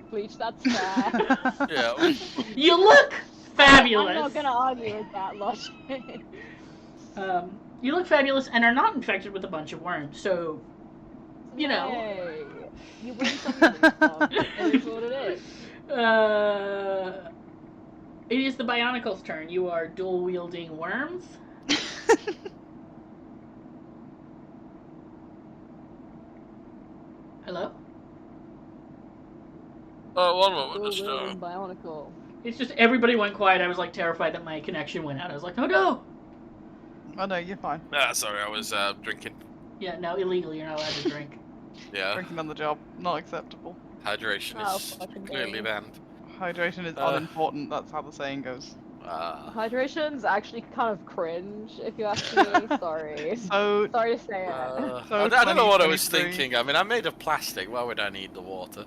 bleach. That's fair. Yeah. You look fabulous. I'm not gonna argue with that logic. You look fabulous and are not infected with a bunch of worms. So, you know. Hey, you win some, you lose some. It is what it is. It is the Bionicle's turn. You are dual wielding worms. Hello? Oh, one moment. Dual Just, wielding Bionicle. It's just everybody went quiet. I was like terrified that my connection went out. I was like, oh no! Oh no, you're fine. sorry, I was drinking. Yeah, no, illegally, you're not allowed to drink. Yeah. Drinking on the job, not acceptable. Hydration Oh, is fucking clearly dang. banned. Hydration is unimportant, that's how the saying goes. Hydration's actually kind of cringe, if you ask me. Sorry. So, Sorry to say it. So I don't know what I was 2023. thinking. I mean, I'm made of plastic. Why would I need the water?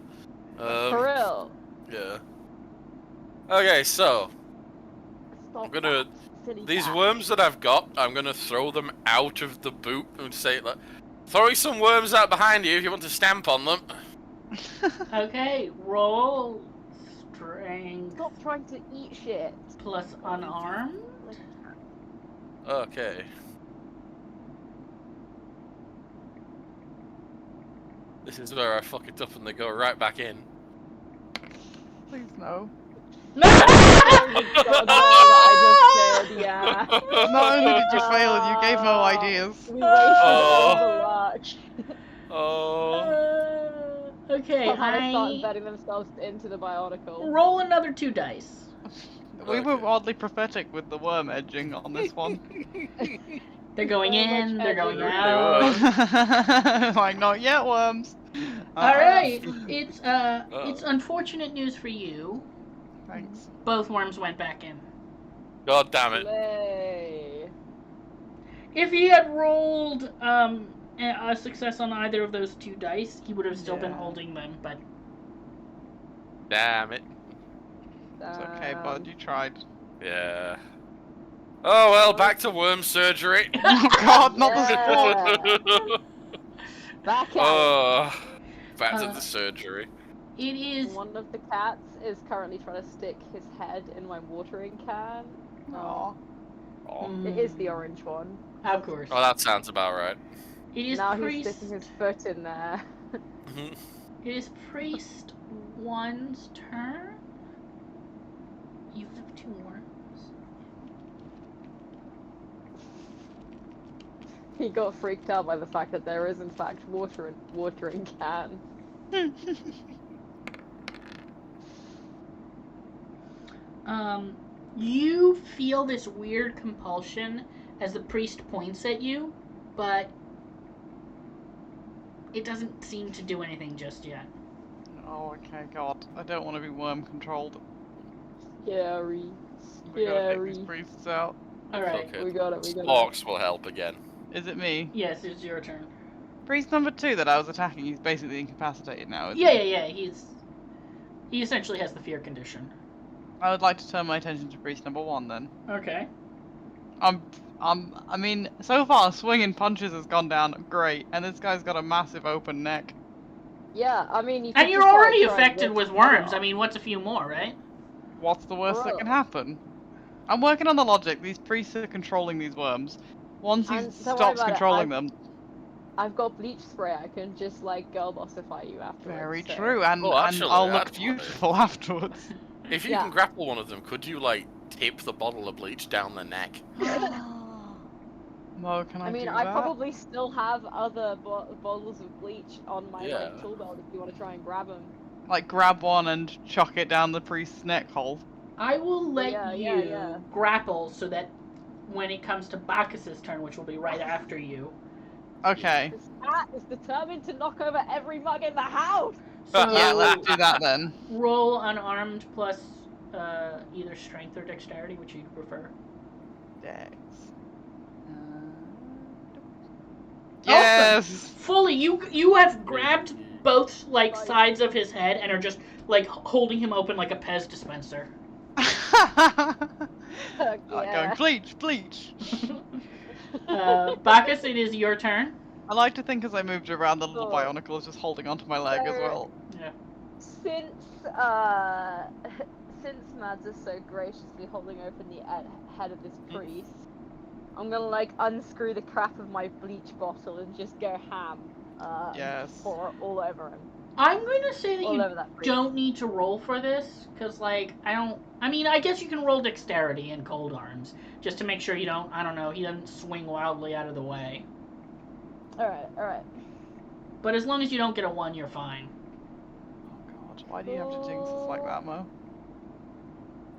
For real. Yeah. Okay, so Stop I'm gonna that, silly these cat. worms that I've got, I'm gonna throw them out of the boot and say, like, throwing some worms out behind you if you want to stamp on them. Okay, roll strength Stop trying to eat shit. plus unarmed. Okay. This is where I fuck it up and they go right back in. please no. I just did, yeah. Not only did you fail, you gave no ideas. We wasted all the Oh. luck. Oh. Okay, Somehow they start I embedding themselves into the Bionicle. roll another 2 dice. We were Okay. oddly prophetic with the worm edging on this one. They're going So much in, they're going edging. out. Like, not yet, worms. Alright, it's unfortunate news for you. Thanks. Both worms went back in. God damn it. Slay. If he had rolled a success on either of those 2 dice, he would have still been Yeah. holding them, but Damn it. It's okay, bud, you tried. Yeah. Oh well, back to worm surgery. Oh god, not the Yeah. support! Back at Oh, back to Uh, the surgery. it is One of the cats is currently trying to stick his head in my watering can. Aw. Oh. It is the orange one. of course. Oh, that sounds about right. It is Now he's priest. sticking his foot in there. It is priest 1's turn. You have 2 worms. He got freaked out by the fact that there is in fact watering can. You feel this weird compulsion as the priest points at you, but it doesn't seem to do anything just yet. Oh, okay, god. I don't want to be worm controlled. Scary. We gotta take Scary. these priests out. All right. Okay. We got it. Sparks will help again. Is it me? Yes, it's your turn. Priest number 2 that I was attacking, he's basically incapacitated now, isn't Yeah. he? He essentially has the fear condition. I would like to turn my attention to priest number 1 then. Okay. I mean, so far swinging punches has gone down great, and this guy's got a massive open neck. Yeah, I mean, you And could you're just, already like, try and affected rip with his head worms. off. I mean, what's a few more, right? What's the worst that can Bro. happen? I'm working on the logic. These priests are controlling these worms. Once he And don't worry stops about it, controlling them, I've got bleach spray. I can just like girl bossify you afterwards. very so- true, and actually, I'll look actually. beautiful afterwards. If you Yeah. can grapple one of them, could you like tip the bottle of bleach down the neck? Mo, can I I mean, do I that? probably still have other bottles of bleach on my Yeah. like tool belt if you want to try and grab them. Like, grab one and chuck it down the priest's neck hole. I will let Yeah, you yeah. grapple so that when it comes to Bacchus's turn, which will be right after you. Okay. This cat is determined to knock over every mug in the house. So Yeah, let's do that then. roll unarmed plus either strength or dexterity, which you'd prefer. Dex. Awesome. Yes! Fully, you have grabbed both like Right. sides of his head and are just like holding him open like a Pez dispenser. Like Yeah. going, bleach! Bacchus, it is your turn. I like to think as I moved around, the little Oh. bionicle is just holding onto my leg as well. Yeah. Since since Mads is so graciously holding open the head of this priest, I'm gonna like unscrew the crap of my bleach bottle and just go ham. Yes. Pour all over him. I'm going to say that All you over that priest. don't need to roll for this, because, like, I mean, I guess you can roll dexterity and cold arms, just to make sure you don't, I don't know, he doesn't swing wildly out of the way. Alright. But as long as you don't get a 1, you're fine. Oh god, why do you have to jinx us like that, Mo?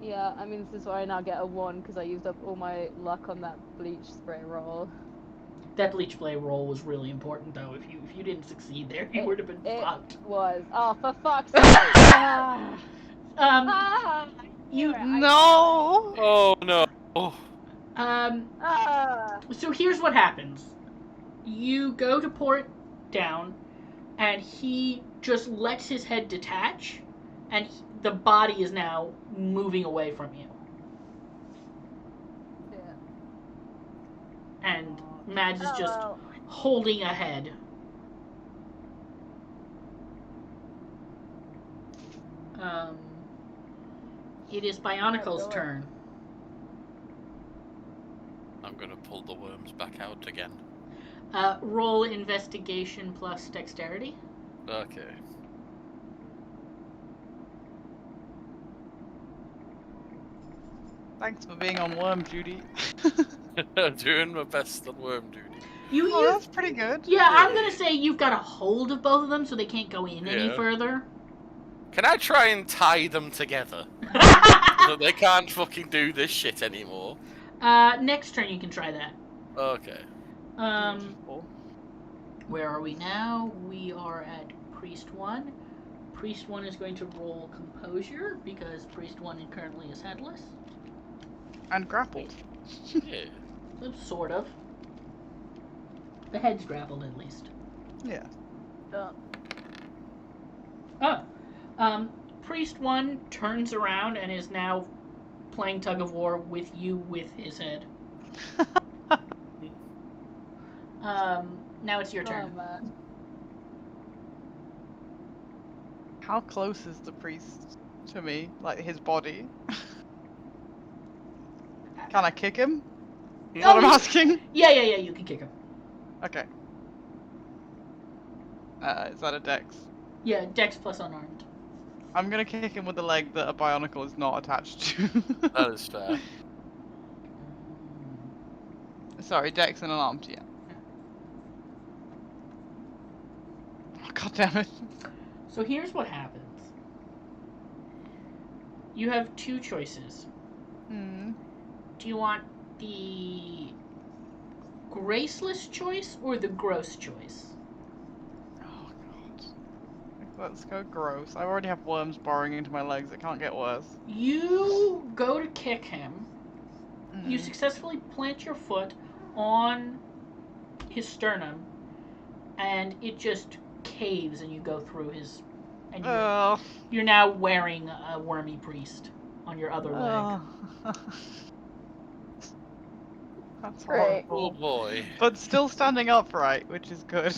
Yeah, I mean, this is why I now get a 1, because I used up all my luck on that bleach spray roll. That bleach blade roll was really important, though. If you didn't succeed there, you would have been fucked. Was. Oh, for fuck's sake. Ah. You No! Oh no! Oh. So here's what happens. You go to pour it down, and he just lets his head detach, and the body is now moving away from you. Yeah. And Mads is just well. holding a head. It is Bionicle's Oh, turn. I'm gonna pull the worms back out again. Roll investigation plus dexterity. Okay. Thanks for being on worm duty. I'm doing my best on worm duty. Oh, that's pretty good. Yeah, I'm gonna say you've got a hold of both of them so they can't go in any Yeah. further. Can I try and tie them together? So they can't fucking do this shit anymore. Next turn you can try that. Okay. Beautiful. Where are we now? We are at Priest 1. Priest 1 is going to roll Composure because Priest 1 currently is headless. And grappled. Yeah. Sort of. The head's grappled at least. Yeah. Priest 1 turns around and is now playing tug of war with you with his head. Now it's your turn. Oh, man. How close is the priest to me? Like his body? Can I kick him? Is what I'm asking? Yeah, you can kick him. Okay. Is that a dex? Yeah, Dex plus unarmed. I'm gonna kick him with the leg that a bionicle is not attached to. That is fair. Sorry, dex and unarmed, yeah. Oh, God damn it. So here's what happens. You have two choices. Hmm. Do you want the graceless choice or the gross choice? Oh, God. Let's go gross. I already have worms burrowing into my legs. It can't get worse. You go to kick him, You successfully plant your foot on his sternum, and it just caves, and you go through his. And you're now wearing a wormy priest on your other leg. That's Great. Oh horrible. boy. But still standing upright, which is good.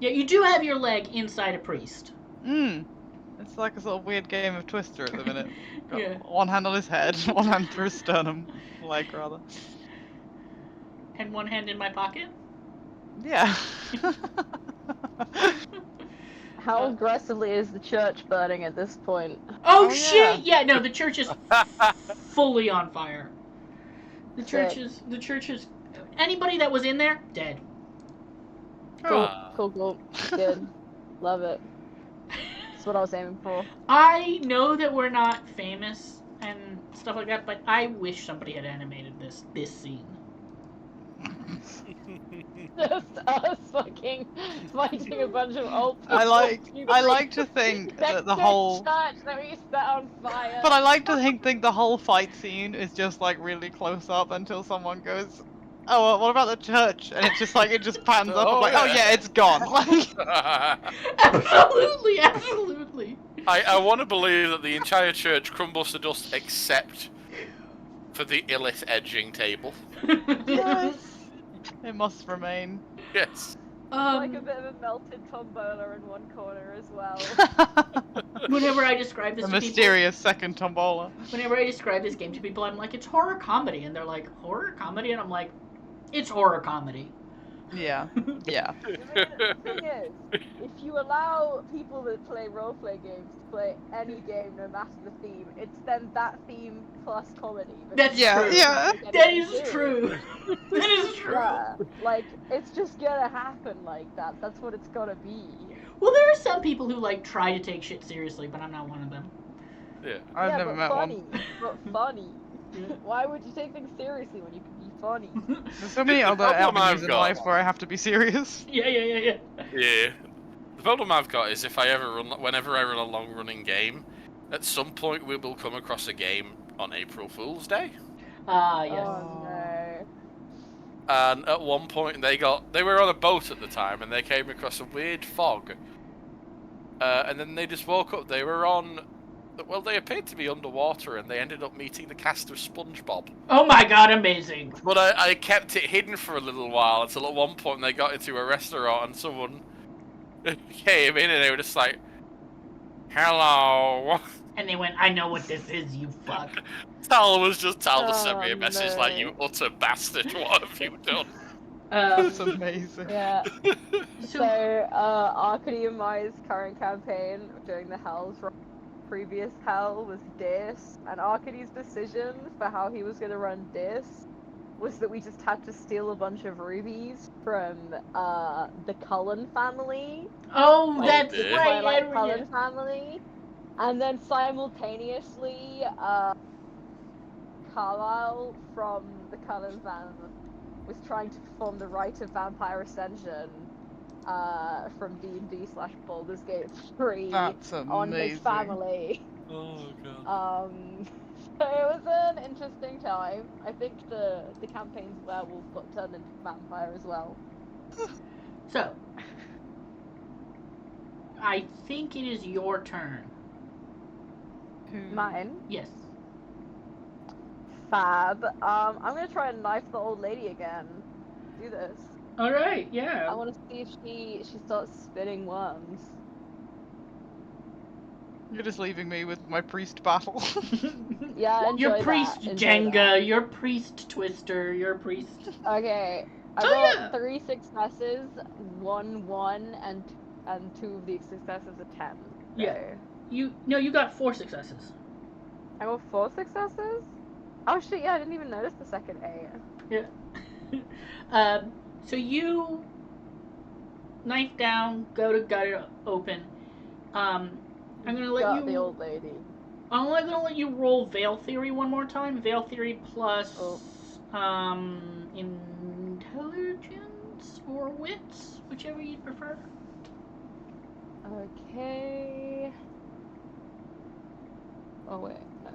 Yeah, you do have your leg inside a priest. It's like a sort of weird game of Twister at the minute. Got Yeah. one hand on his head, one hand through his sternum. Leg, rather. And one hand in my pocket. Yeah. How aggressively is the church burning at this point? Oh, Oh, shit! yeah. Yeah, no, the church is fully on fire. The church Sick. is. Anybody that was in there, dead. Cool, cool. Good. Love it. That's what I was aiming for. I know that we're not famous and stuff like that, but I wish somebody had animated this scene. Just us fucking fighting a bunch of old people. I like to think that the whole. church that we set on fire. But I like to think the whole fight scene is just like really close up until someone goes, "Oh, well, what about the church?" And it's just like it just pans up. I'm like, "Oh yeah, it's gone." Like, Absolutely, absolutely. I want to believe that the entire church crumbles to dust except for the Illith edging table. yes, it must remain. Yes. Like a bit of a melted tombola in one corner as well. Whenever I describe this A to people, mysterious second tombola. whenever I describe this game to people, I'm like, it's horror comedy, and they're like, horror comedy, and I'm like, it's horror comedy. Yeah, yeah. The thing is, if you allow people that play roleplay games to play any game, no matter the theme, it's then that theme plus comedy. That's Yeah, true. yeah. That is true. That is true. Yeah, like it's just gonna happen like that. That's what it's gonna be. Well, there are some people who like try to take shit seriously, but I'm not one of them. Yeah. I've never met funny, one. But funny. Why would you take things seriously when you can be funny? There's so many other problem I've avenues in got- life where I have to be serious. Yeah. Yeah. The problem I've got is if I ever whenever I run a long-running game, at some point we will come across a game on April Fool's Day. Yes. Oh no. And at one point they were on a boat at the time and they came across a weird fog. And then they just woke up. They were on. Well, they appeared to be underwater, and they ended up meeting the cast of SpongeBob. Oh my god, amazing. But I kept it hidden for a little while until at one point they got into a restaurant and someone came in and they were just like, "Hello." And they went, I know what this is, you fuck. Tal just sent me a message no. like, "You utter bastard, what have you done?" That's amazing. Yeah. So, So, Arkady and Mai's current campaign during the Hells previous Hell was Dis, and Arkady's decision for how he was going to run Dis was that we just had to steal a bunch of rubies from the Cullen family. oh, that's dear. right. Twilight yeah. Cullen family. And then simultaneously, Carlisle from the Cullen family was trying to perform the rite of vampire ascension from D&D/Baldur's Gate 3 That's on his amazing. family. Oh god. So it was an interesting time. I think the campaign's werewolf got turned into vampire as well. So, I think it is your turn. Mine. Yes. Fab. I'm gonna try and knife the old lady again. Do this. Alright, I yeah. want to see if she starts spitting worms. You're just leaving me with my priest battle. Yeah, enjoy Your that, priest enjoy Jenga, that. your priest Twister, your priest. Okay, I Oh, got yeah. 3 successes, 1 1, and 2 of the successes are 10. Yeah. So. You got 4 successes. I got 4 successes? Oh shit, yeah, I didn't even notice the second 8. Yeah. So you knife down, go to gut it open. I'm gonna let Got you. the old lady. I'm only gonna let you roll Veil Theory one more time. Veil Theory plus intelligence or wits, whichever you prefer. Okay. Oh wait, no.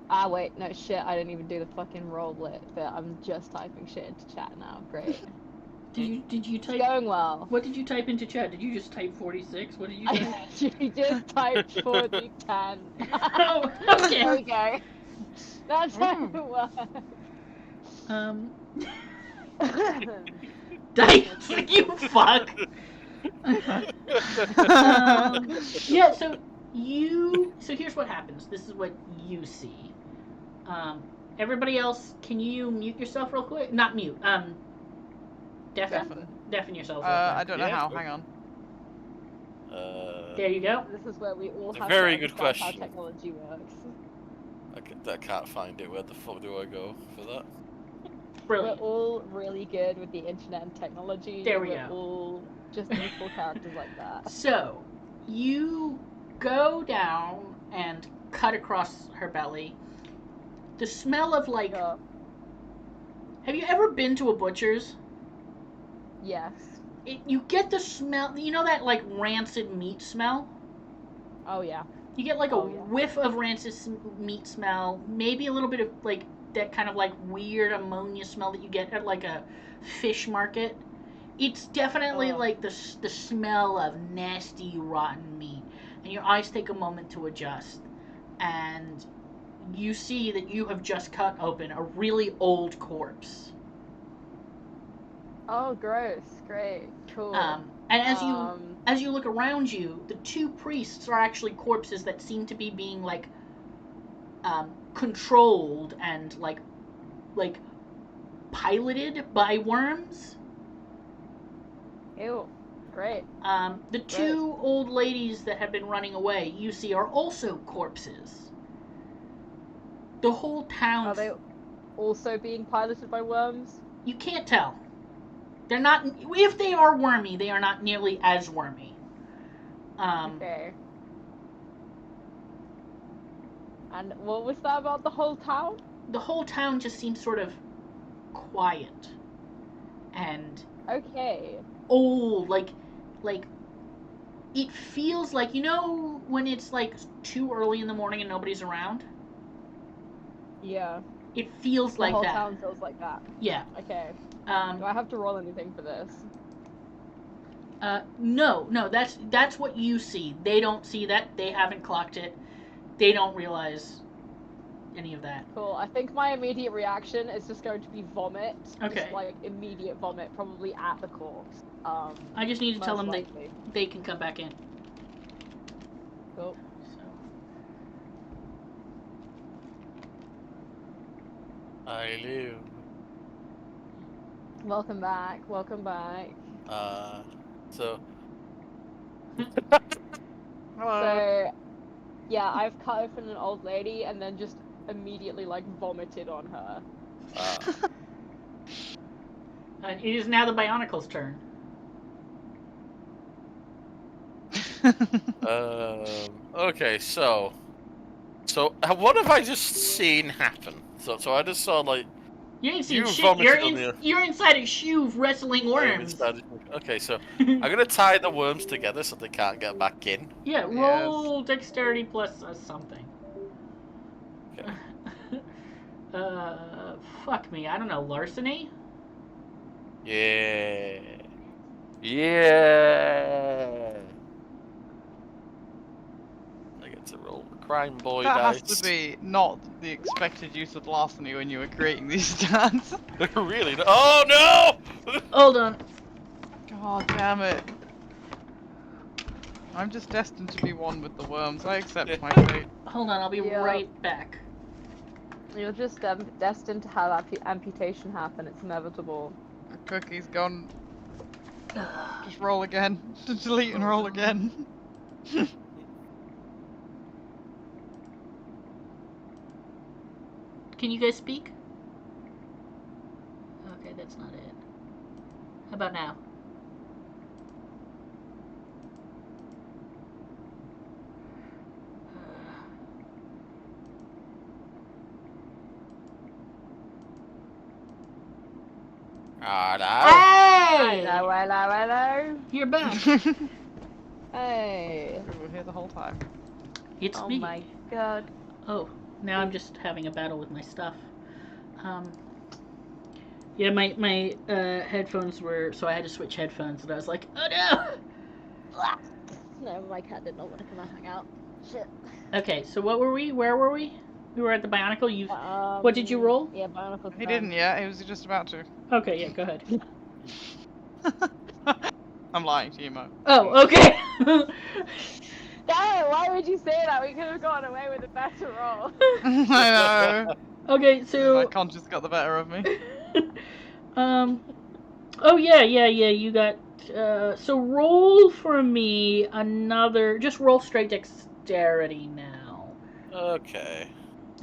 Ah, wait, no, shit, I didn't even do the fucking roll lit, but I'm just typing shit into chat now. Great. Did you It's type? going well. What did you type into chat? Did you just type 46? What did you type? You just typed for the 10. Oh, okay. There we go. That's how it works. Dice, you fuck. Yeah, so here's what happens. This is what you see. Everybody else, can you mute yourself real quick? Not mute. Deafen yourself real quick. I don't know Yeah, how. sure. Hang on. There you go. This is where we all It's a have very to good understand how question. technology works. I can't find it. Where the fuck do I go for that? Brilliant. We're all really good with the internet and technology. There we We're go. all just useful characters like that. So, you go down and cut across her belly. The smell of like. Sure. Have you ever been to a butcher's? Yes. You get the smell. You know that like rancid meat smell? Oh yeah. You get like a Oh, yeah. whiff of rancid meat smell, maybe a little bit of like that kind of like weird ammonia smell that you get at like a fish market. It's definitely Ugh. like the smell of nasty rotten meat, and your eyes take a moment to adjust, and you see that you have just cut open a really old corpse. Oh, gross. Great. Cool. And as you look around you, the two priests are actually corpses that seem to be being like controlled and like piloted by worms. Ew. Great. The two old ladies that have been running away, you see, are also corpses. The whole town. Are they also being piloted by worms? You can't tell. They're not. If they are wormy, they are not nearly as wormy. Okay. And what was that about the whole town? The whole town just seems sort of quiet and Okay. old. Like it feels like, you know, when it's like too early in the morning and nobody's around. Yeah. It feels The like whole that. town feels like that. Yeah. Okay. Do I have to roll anything for this? No. That's what you see. They don't see that. They haven't clocked it. They don't realize any of that. Cool. I think my immediate reaction is just going to be vomit. Okay. Just like immediate vomit, probably at the corpse. I just need to tell them likely. they can come back in. Cool. So. I live. Welcome back. Welcome back. So. So, yeah, I've cut open an old lady and then just immediately like vomited on her. It is now the Bionicle's turn. Okay, so what have I just seen happen? So I just saw like You ain't seen you shit. vomited You're inside a shoe wrestling worms. Okay, so I'm gonna tie the worms together so they can't get back in. Yeah, roll dexterity plus something. Okay. Fuck me. I don't know. Larceny? Yeah. I get to roll the crime boy That dice. has to be not the expected use of larceny when you were creating these stats. Really? Oh no! Hold on. God damn it. I'm just destined to be one with the worms. I accept my fate. Hold on. I'll be Yeah. right back. You're just destined to have amputation happen. It's inevitable. The cookie's gone. Just roll again. Just delete and roll again. Can you guys speak? Okay, that's not it. How about now? Hey! Hello. You're back. Hey. We were here the whole time. It's Oh me. my god. Oh, Now I'm just having a battle with my stuff. Yeah, my headphones were, so I had to switch headphones, and I was like, oh no! No, my cat did not want to come and hang out. Shit. Okay, so what were we? Where were we? We were at the Bionicle. What did you roll? Yeah, Bionicle. He didn't yet. He was just about to. Okay, yeah, go ahead. I'm lying to you, Mo. Oh, okay. Dang, why would you say that? We could have gotten away with a better roll. I know. Okay, My so conscience got the better of me. oh yeah, you got so roll for me another, just roll straight dexterity now. Okay.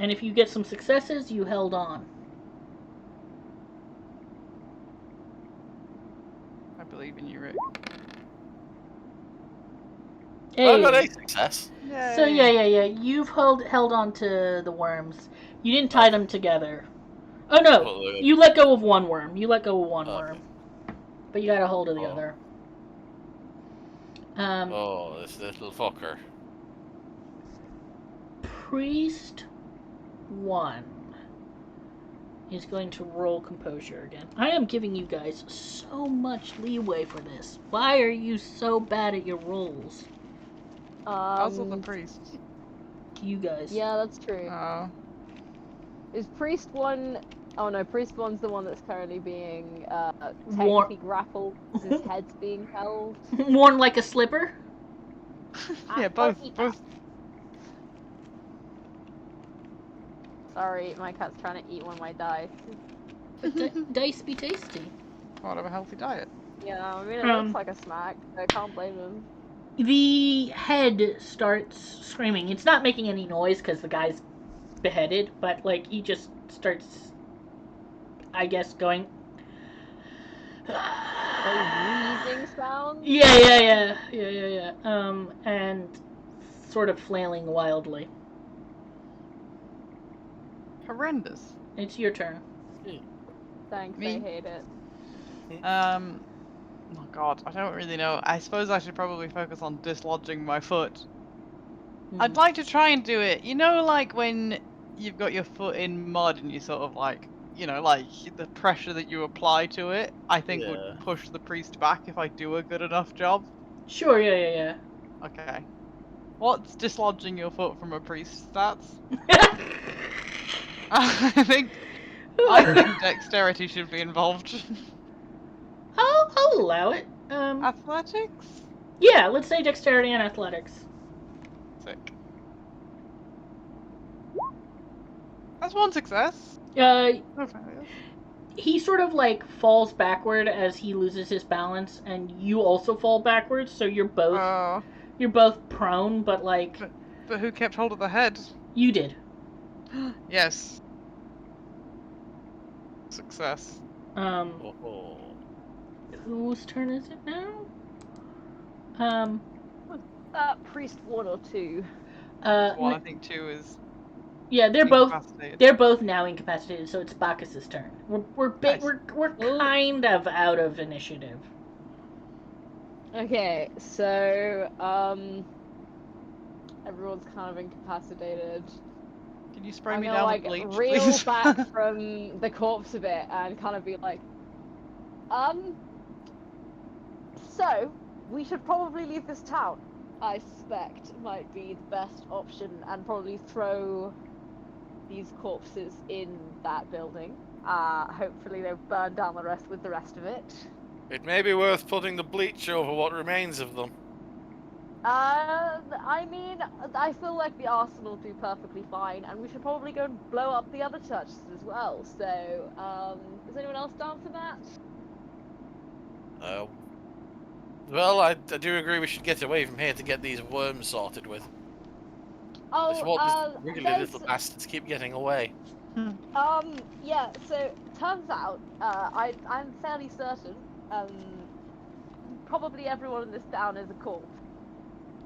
And if you get some successes, you held on. I believe in you, Rick. Hey. I got a success. So yeah, you've held on to the worms. You didn't tie them together. Oh no, you let go of one worm. Worm. But you got a hold of the other. Oh, this little fucker. Priest 1 is going to roll composure again. I am giving you guys so much leeway for this. Why are you so bad at your rolls? Also the priest. You guys. Yeah, that's true. Oh. Is Priest 1... Oh no, Priest 1's the one that's currently being technically grappled. His head's being held. Worn like a slipper? Yeah, both. Sorry, my cat's trying to eat one of my dice. But dice be tasty. Part of a healthy diet. Yeah, I mean, it looks like a smack, so I can't blame him. The head starts screaming. It's not making any noise because the guy's beheaded, but like he just starts, I guess, going. A wheezing sound? Yeah. And sort of flailing wildly. Horrendous. It's your turn. Thanks, Me? I hate it. Oh god, I don't really know. I suppose I should probably focus on dislodging my foot. I'd like to try and do it. You know, like when you've got your foot in mud and you sort of like, you know, like the pressure that you apply to it, I think would push the priest back if I do a good enough job. Sure, yeah. Okay. What's dislodging your foot from a priest stats? I think dexterity should be involved. I'll allow it. Athletics? Yeah, let's say dexterity and athletics. Sick. That's one success. He sort of like falls backward as he loses his balance, and you also fall backwards. So you're both prone, but like. But who kept hold of the head? You did. Yes. Success. Whose turn is it now? Priest 1 or 2? One, I think 2 is. Yeah, they're both now incapacitated, so it's Bacchus's turn. We're kind of out of initiative. Okay, so everyone's kind of incapacitated. Can you spray me down with bleach, reel please? back from the corpse a bit and kind of be like, so we should probably leave this town. I suspect might be the best option, and probably throw these corpses in that building. Hopefully they'll burn down the rest with the rest of it. It may be worth putting the bleach over what remains of them. I mean, I feel like the arsenal will do perfectly fine, and we should probably go and blow up the other churches as well. So, is anyone else down for that? Well, I do agree we should get away from here to get these worms sorted with. Oh, these really little bastards keep getting away. Yeah, so, turns out, I'm fairly certain, probably everyone in this town is a corpse.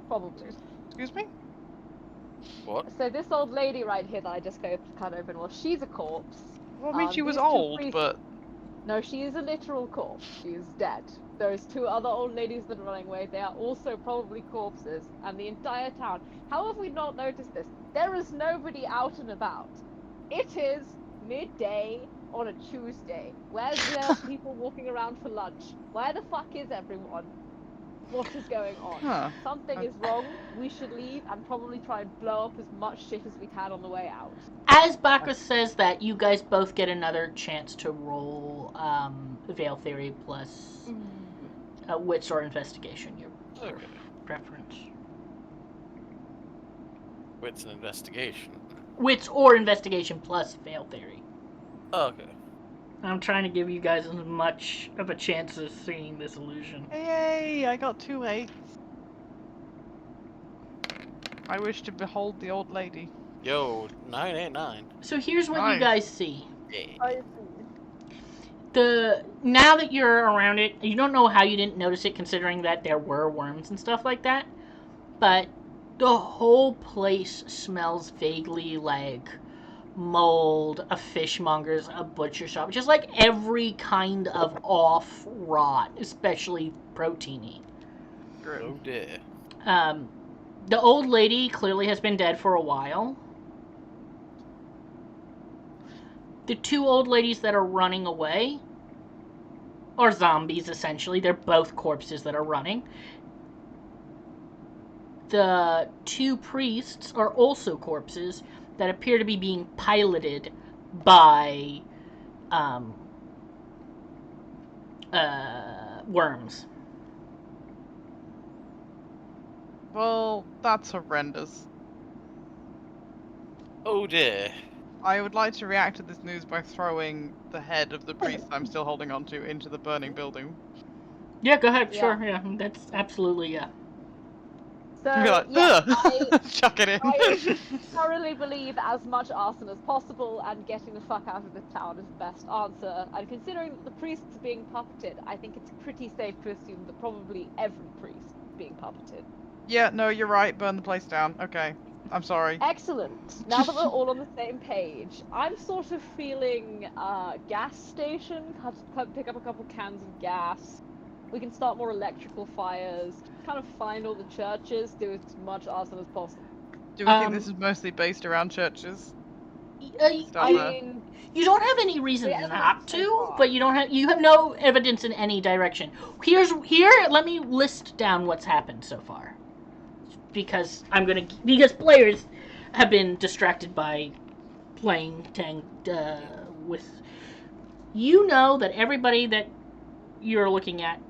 Probably. Excuse me? What? So this old lady right here that I just cut open, well, she's a corpse. Well, I mean, she was old, but... No, she is a literal corpse. She is dead. Those two other old ladies that are running away, they are also probably corpses. And the entire town. How have we not noticed this? There is nobody out and about. It is midday on a Tuesday. Where's the people walking around for lunch? Where the fuck is everyone? What is going on? Huh. Something is wrong. We should leave and probably try and blow up as much shit as we can on the way out. As Bacchus says that, you guys both get another chance to roll Veil Theory plus Wits or Investigation, your preference. Wits and investigation. Wits or Investigation plus Veil Theory. Okay. I'm trying to give you guys as much of a chance of seeing this illusion. Yay! I got 2 8s. I wish to behold the old lady. Yo, 989. So here's what you Nice. guys see. Yeah. Now that you're around it, you don't know how you didn't notice it, considering that there were worms and stuff like that. But the whole place smells vaguely like mold, a fishmonger's, a butcher shop, just like every kind of off rot, especially proteiny. Oh dear. The old lady clearly has been dead for a while. The 2 old ladies that are running away are zombies, essentially. They're both corpses that are running. The 2 priests are also corpses that appear to be being piloted by worms. Well, that's horrendous. Oh dear. I would like to react to this news by throwing the head of the priest I'm still holding on to into the burning building. Yeah, go ahead. Yeah. Sure, yeah. That's absolutely, yeah. So, Be like, yeah, "Ugh." Chuck it in. I thoroughly believe as much arson as possible, and getting the fuck out of this town is the best answer. And considering that the priests are being puppeted, I think it's pretty safe to assume that probably every priest is being puppeted. Yeah, no, you're right. Burn the place down. Okay. I'm sorry. Excellent. Now that we're all on the same page, I'm sort of feeling gas station. Pick up a couple cans of gas. We can start more electrical fires. Kind of find all the churches. Do as much arson as possible. Do we think this is mostly based around churches? I mean, you don't have any reason Yeah, not so to, far. but you have no evidence in any direction. Let me list down what's happened so far. Because players have been distracted by playing with. You know that everybody that you're looking at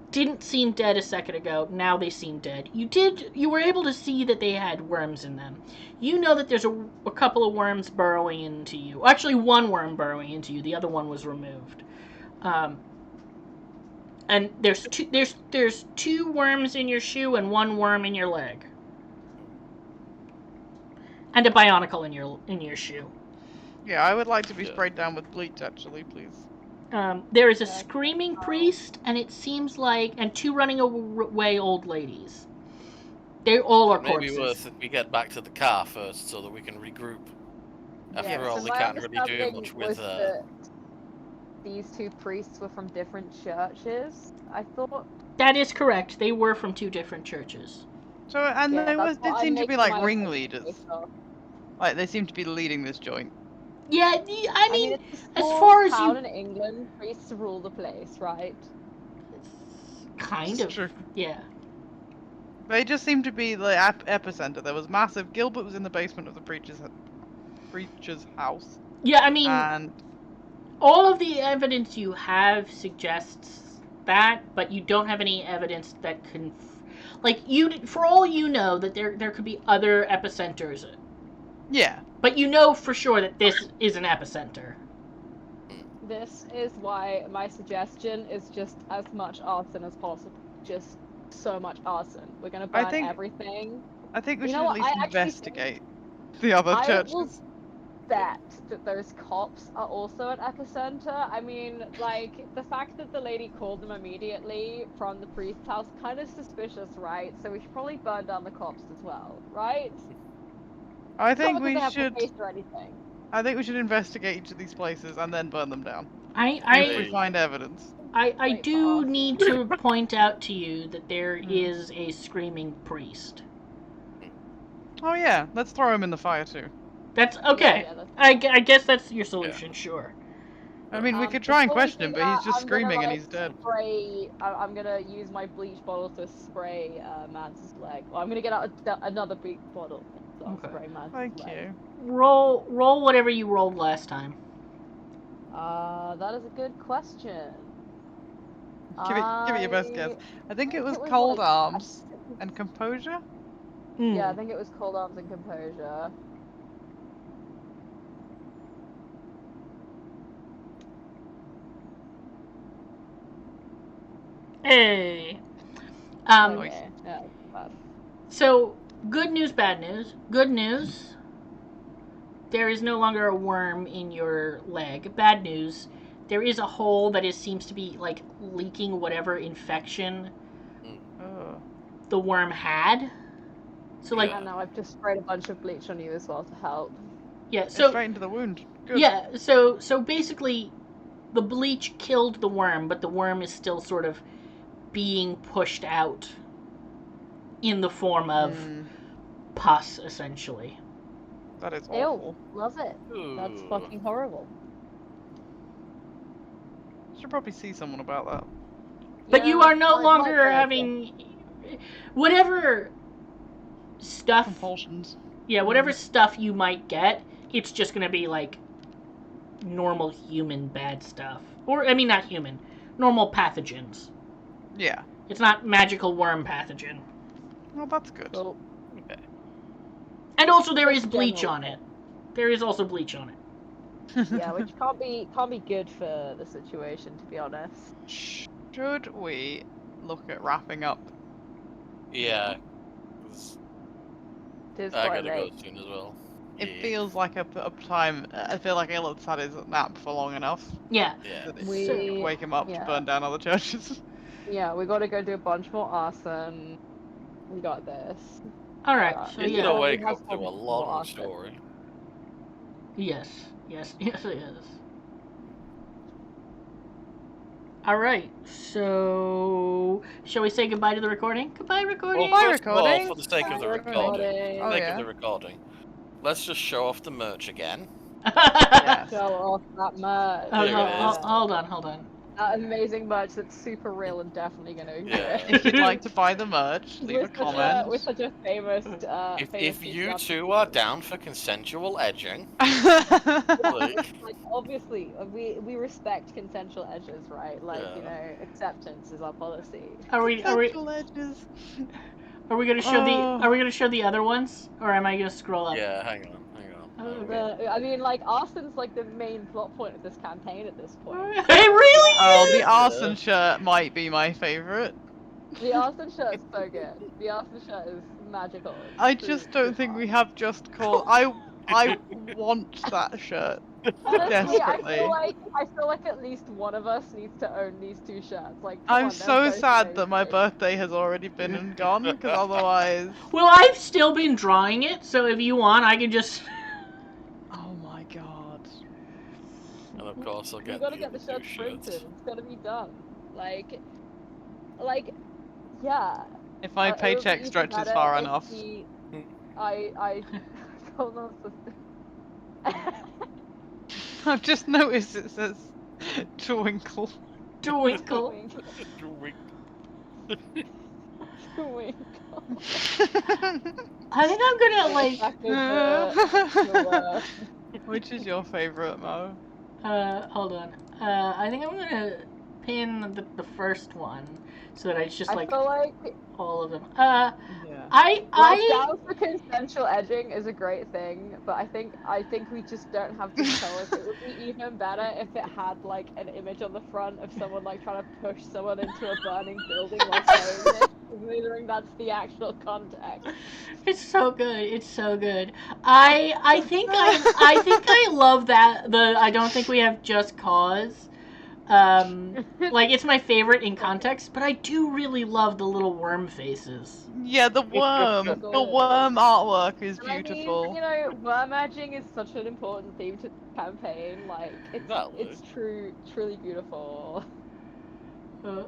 didn't seem dead a second ago. Now they seem dead. You were able to see that they had worms in them. You know that there's a couple of worms burrowing into you. Actually, one worm burrowing into you. The other one was removed. And there's 2 worms in your shoe and 1 worm in your leg. And a bionicle in your shoe. Yeah, I would like to be sprayed down with bleach, actually, please. There is a screaming priest, and it seems like, and 2 running away old ladies. They all are corpses. Maybe worth if we get back to the car first, so that we can regroup. After all, so they my can't really do understanding much was with. that these 2 priests were from different churches. I thought. That is correct. They were from 2 different churches. So, and Yeah, they that's did what seem I'm to be making like my ringleaders. assumption based off. Like, they seem to be leading this joint. Yeah, I mean it's a as small far as town you... in England, priests rule the place, right? Kind It's of. true. Yeah. They just seem to be the epicenter. There was massive. Gilbert was in the basement of the preacher's house. Yeah, I mean, And all of the evidence you have suggests that, but you don't have any evidence that can... Like, for all you know, that there could be other epicenters. yeah. But you know for sure that this is an epicenter. This is why my suggestion is just as much arson as possible. Just so much arson. We're gonna burn everything. I think we You should know at what? least I actually investigate the other I churches. will bet that those cops are also an epicenter. I mean, like, the fact that the lady called them immediately from the priest's house, kind of suspicious, right? So we should probably burn down the cops as well, right? I think Not that they we have should. the case or anything. I think we should investigate each of these places and then burn them down. If we find evidence. I Great do boss. need to point out to you that there is a screaming priest. Oh yeah, let's throw him in the fire too. That's okay. Yeah, that's I guess that's your solution, sure. I mean, we could try and before we question do him, but he's that, just I'm gonna, screaming and like, he's dead. I'm gonna use my bleach bottle to spray Mads' leg. Well, I'm gonna get out another bleach bottle. So I'll Okay. spray Mads' Thank leg. you. Roll whatever you rolled last time. That is a good question. Give it your best guess. I think it was like, cold arms and composure. Yeah, I think it was cold arms and composure. Hey. Okay. Yeah, bad. So, good news, bad news. Good news. There is no longer a worm in your leg. Bad news. There is a hole that seems to be like leaking whatever infection the worm had. So like, And now I've just sprayed a bunch of bleach on you as well to help. yeah. So straight into the wound. Good. yeah. So basically, the bleach killed the worm, but the worm is still sort of being pushed out in the form of pus, essentially. That is Ew, awful. love it. That's fucking horrible. Should probably see someone about that. But you are no I longer like that, having whatever stuff. Compulsions. Yeah, whatever stuff you might get, it's just gonna be like normal human bad stuff. Or I mean, not human, normal pathogens. Yeah. It's not magical worm pathogen. Well, that's good. Cool. Okay. And also there is Just bleach general. on it. There is also bleach on it. Yeah, which can't be good for the situation, to be honest. Should we look at wrapping up? Yeah. 'Cause It is I quite gotta go late. soon as well. It Yeah. feels like a time. I feel like Illard's had his nap for long enough. Yeah. Yeah. That We- it wake him up to yeah. burn down other churches. Yeah, we gotta go do a bunch more arson. We got this. Alright, so It's yeah. gonna we wake have up to a some long arson. story. Yes, it is. Alright, so shall we say goodbye to the recording? Goodbye, recording! Well, Bye, first of all, recording. for the sake of the Bye, recording, recording. Oh, sake yeah. of the recording, let's just show off the merch again. Yes. Show off that merch. Oh, Here it Yeah. is. hold on. That amazing merch that's super real and definitely gonna exist. If you'd like to buy the merch, leave a We're comment. such a famous. If you two are down for consensual edging, Like, obviously, we respect consensual edges, right? Like, you Yeah. know, acceptance is our policy. Are we Consensual edges. gonna show the other ones? Or am I gonna scroll up? yeah, hang on. Okay. I mean, like, arson's like the main plot point of this campaign at this point. Hey, really? Oh, the arson shirt might be my favorite. The arson shirt is so good. The arson shirt is magical. It's I true- just don't true think art. we have just cause. I want that shirt. Honestly, Desperately. I feel like at least one of us needs to own these two shirts. Like, come I'm on, so they're both sad that my amazing. birthday has already been and gone, because otherwise. Well, I've still been drawing it, so if you want, I can just. Oh my god. And of course, I'll You get gotta get the shirt two printed. shirts. It's gotta be done. Like, yeah. If my It would be paycheck even stretches better far if enough. I hold on. I've just noticed it says twinkle. Twinkle. Twinkle. I think I'm gonna like. Exactly the Which is your favorite, Mo? Hold on. I think I'm gonna pin the first one so that it's just I like feel like all of them. Yeah. down for consensual edging is a great thing, but I think we just don't have the colors. It would be even better if it had like an image on the front of someone like trying to push someone into a burning building while saying this, considering that's the actual context. It's so good. It's so good. I think I love that I don't think we have just cause. Like, it's my favorite in context, but I do really love the little worm faces. Yeah, the worm. The worm artwork is And I mean, beautiful. you know, worm edging is such an important theme to the campaign. Like, Exactly. it's truly beautiful.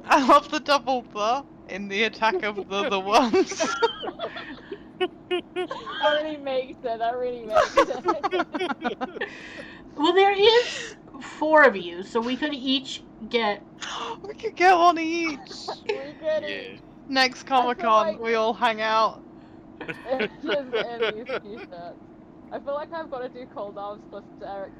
I love the double the in the attack of the worms. That really makes it. That really makes it. Well, there is 4 of you, so we could each get. We could get one each. We could Yeah. Next Comic-Con, like- we all hang out. Just in these t-shirts. I feel like I've got to do cold arms plus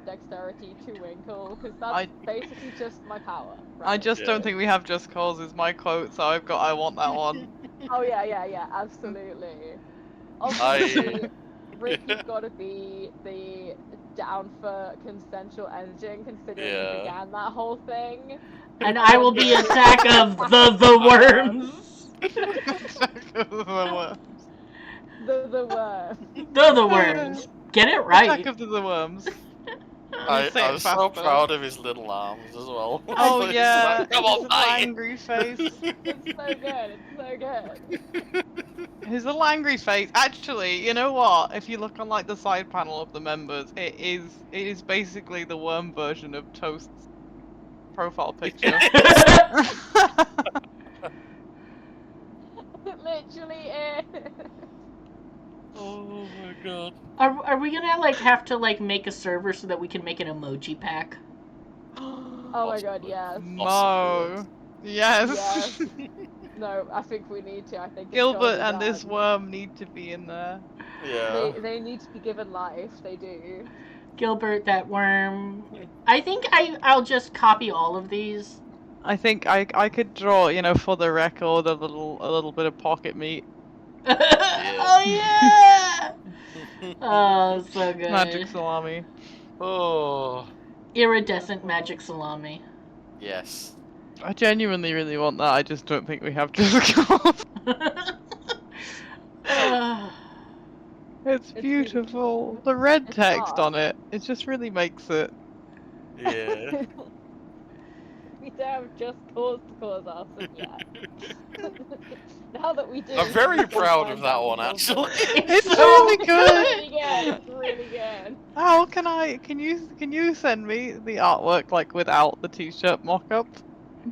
dexterity to Winkle, because that's basically just my power. Right? I just don't think we have Just Cause is my quote, so I want that one. Oh yeah, absolutely. Obviously, Ricky's got to be the down for consensual ending, considering he began that whole thing. And I will be Attack of the Worms. Attack of the worms. The worm. The Worms. Get it right. Attack of the worms. I Say it was so faster. proud of his little arms as well. Oh It's yeah, like, come his on, little bye. angry face. It's so good. It's so good. His little angry face. Actually, you know what? If you look on like the side panel of the members, it is basically the worm version of Toast's profile picture. It literally is. Oh my god. Are we gonna like have to like make a server so that we can make an emoji pack? Oh my god, yes. No. Yes. Yes. No, I think we need to. I think it's Gilbert gotta be and this done. worm need to be in there. Yeah. They need to be given life. They do. Gilbert, that worm. I think I'll just copy all of these. I think I could draw, you know, for the record, a little bit of pocket meat. Oh yeah! Oh, so good. Magic salami. Oh. Iridescent magic salami. Yes. I genuinely really want that. I just don't think we have Just Cause. It's beautiful. The red It's text art. on it just really makes it. Yeah. We don't have just cause to cause us yet. Now that we do. I'm very we can proud find of that out one, more. actually. It's so really good. Really good. It's really good. Oh, can you send me the artwork like without the t-shirt mock-up,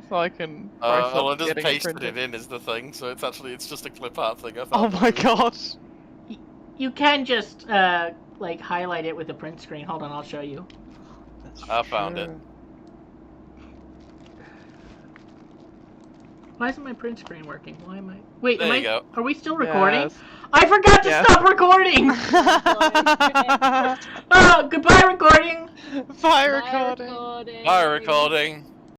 so I can. price Well, I up just getting pasted printed? it in is the thing, so it's just a clip art thing. I Oh found my it. gosh. You can just like highlight it with a print screen. Hold on, I'll show you. I found it. Why isn't my print screen working? Why am I? Wait, There am you go. Are we still recording? Yes. I forgot to Yes. stop recording. Oh, goodbye, recording. Fire Bye, recording. recording. Bye, recording.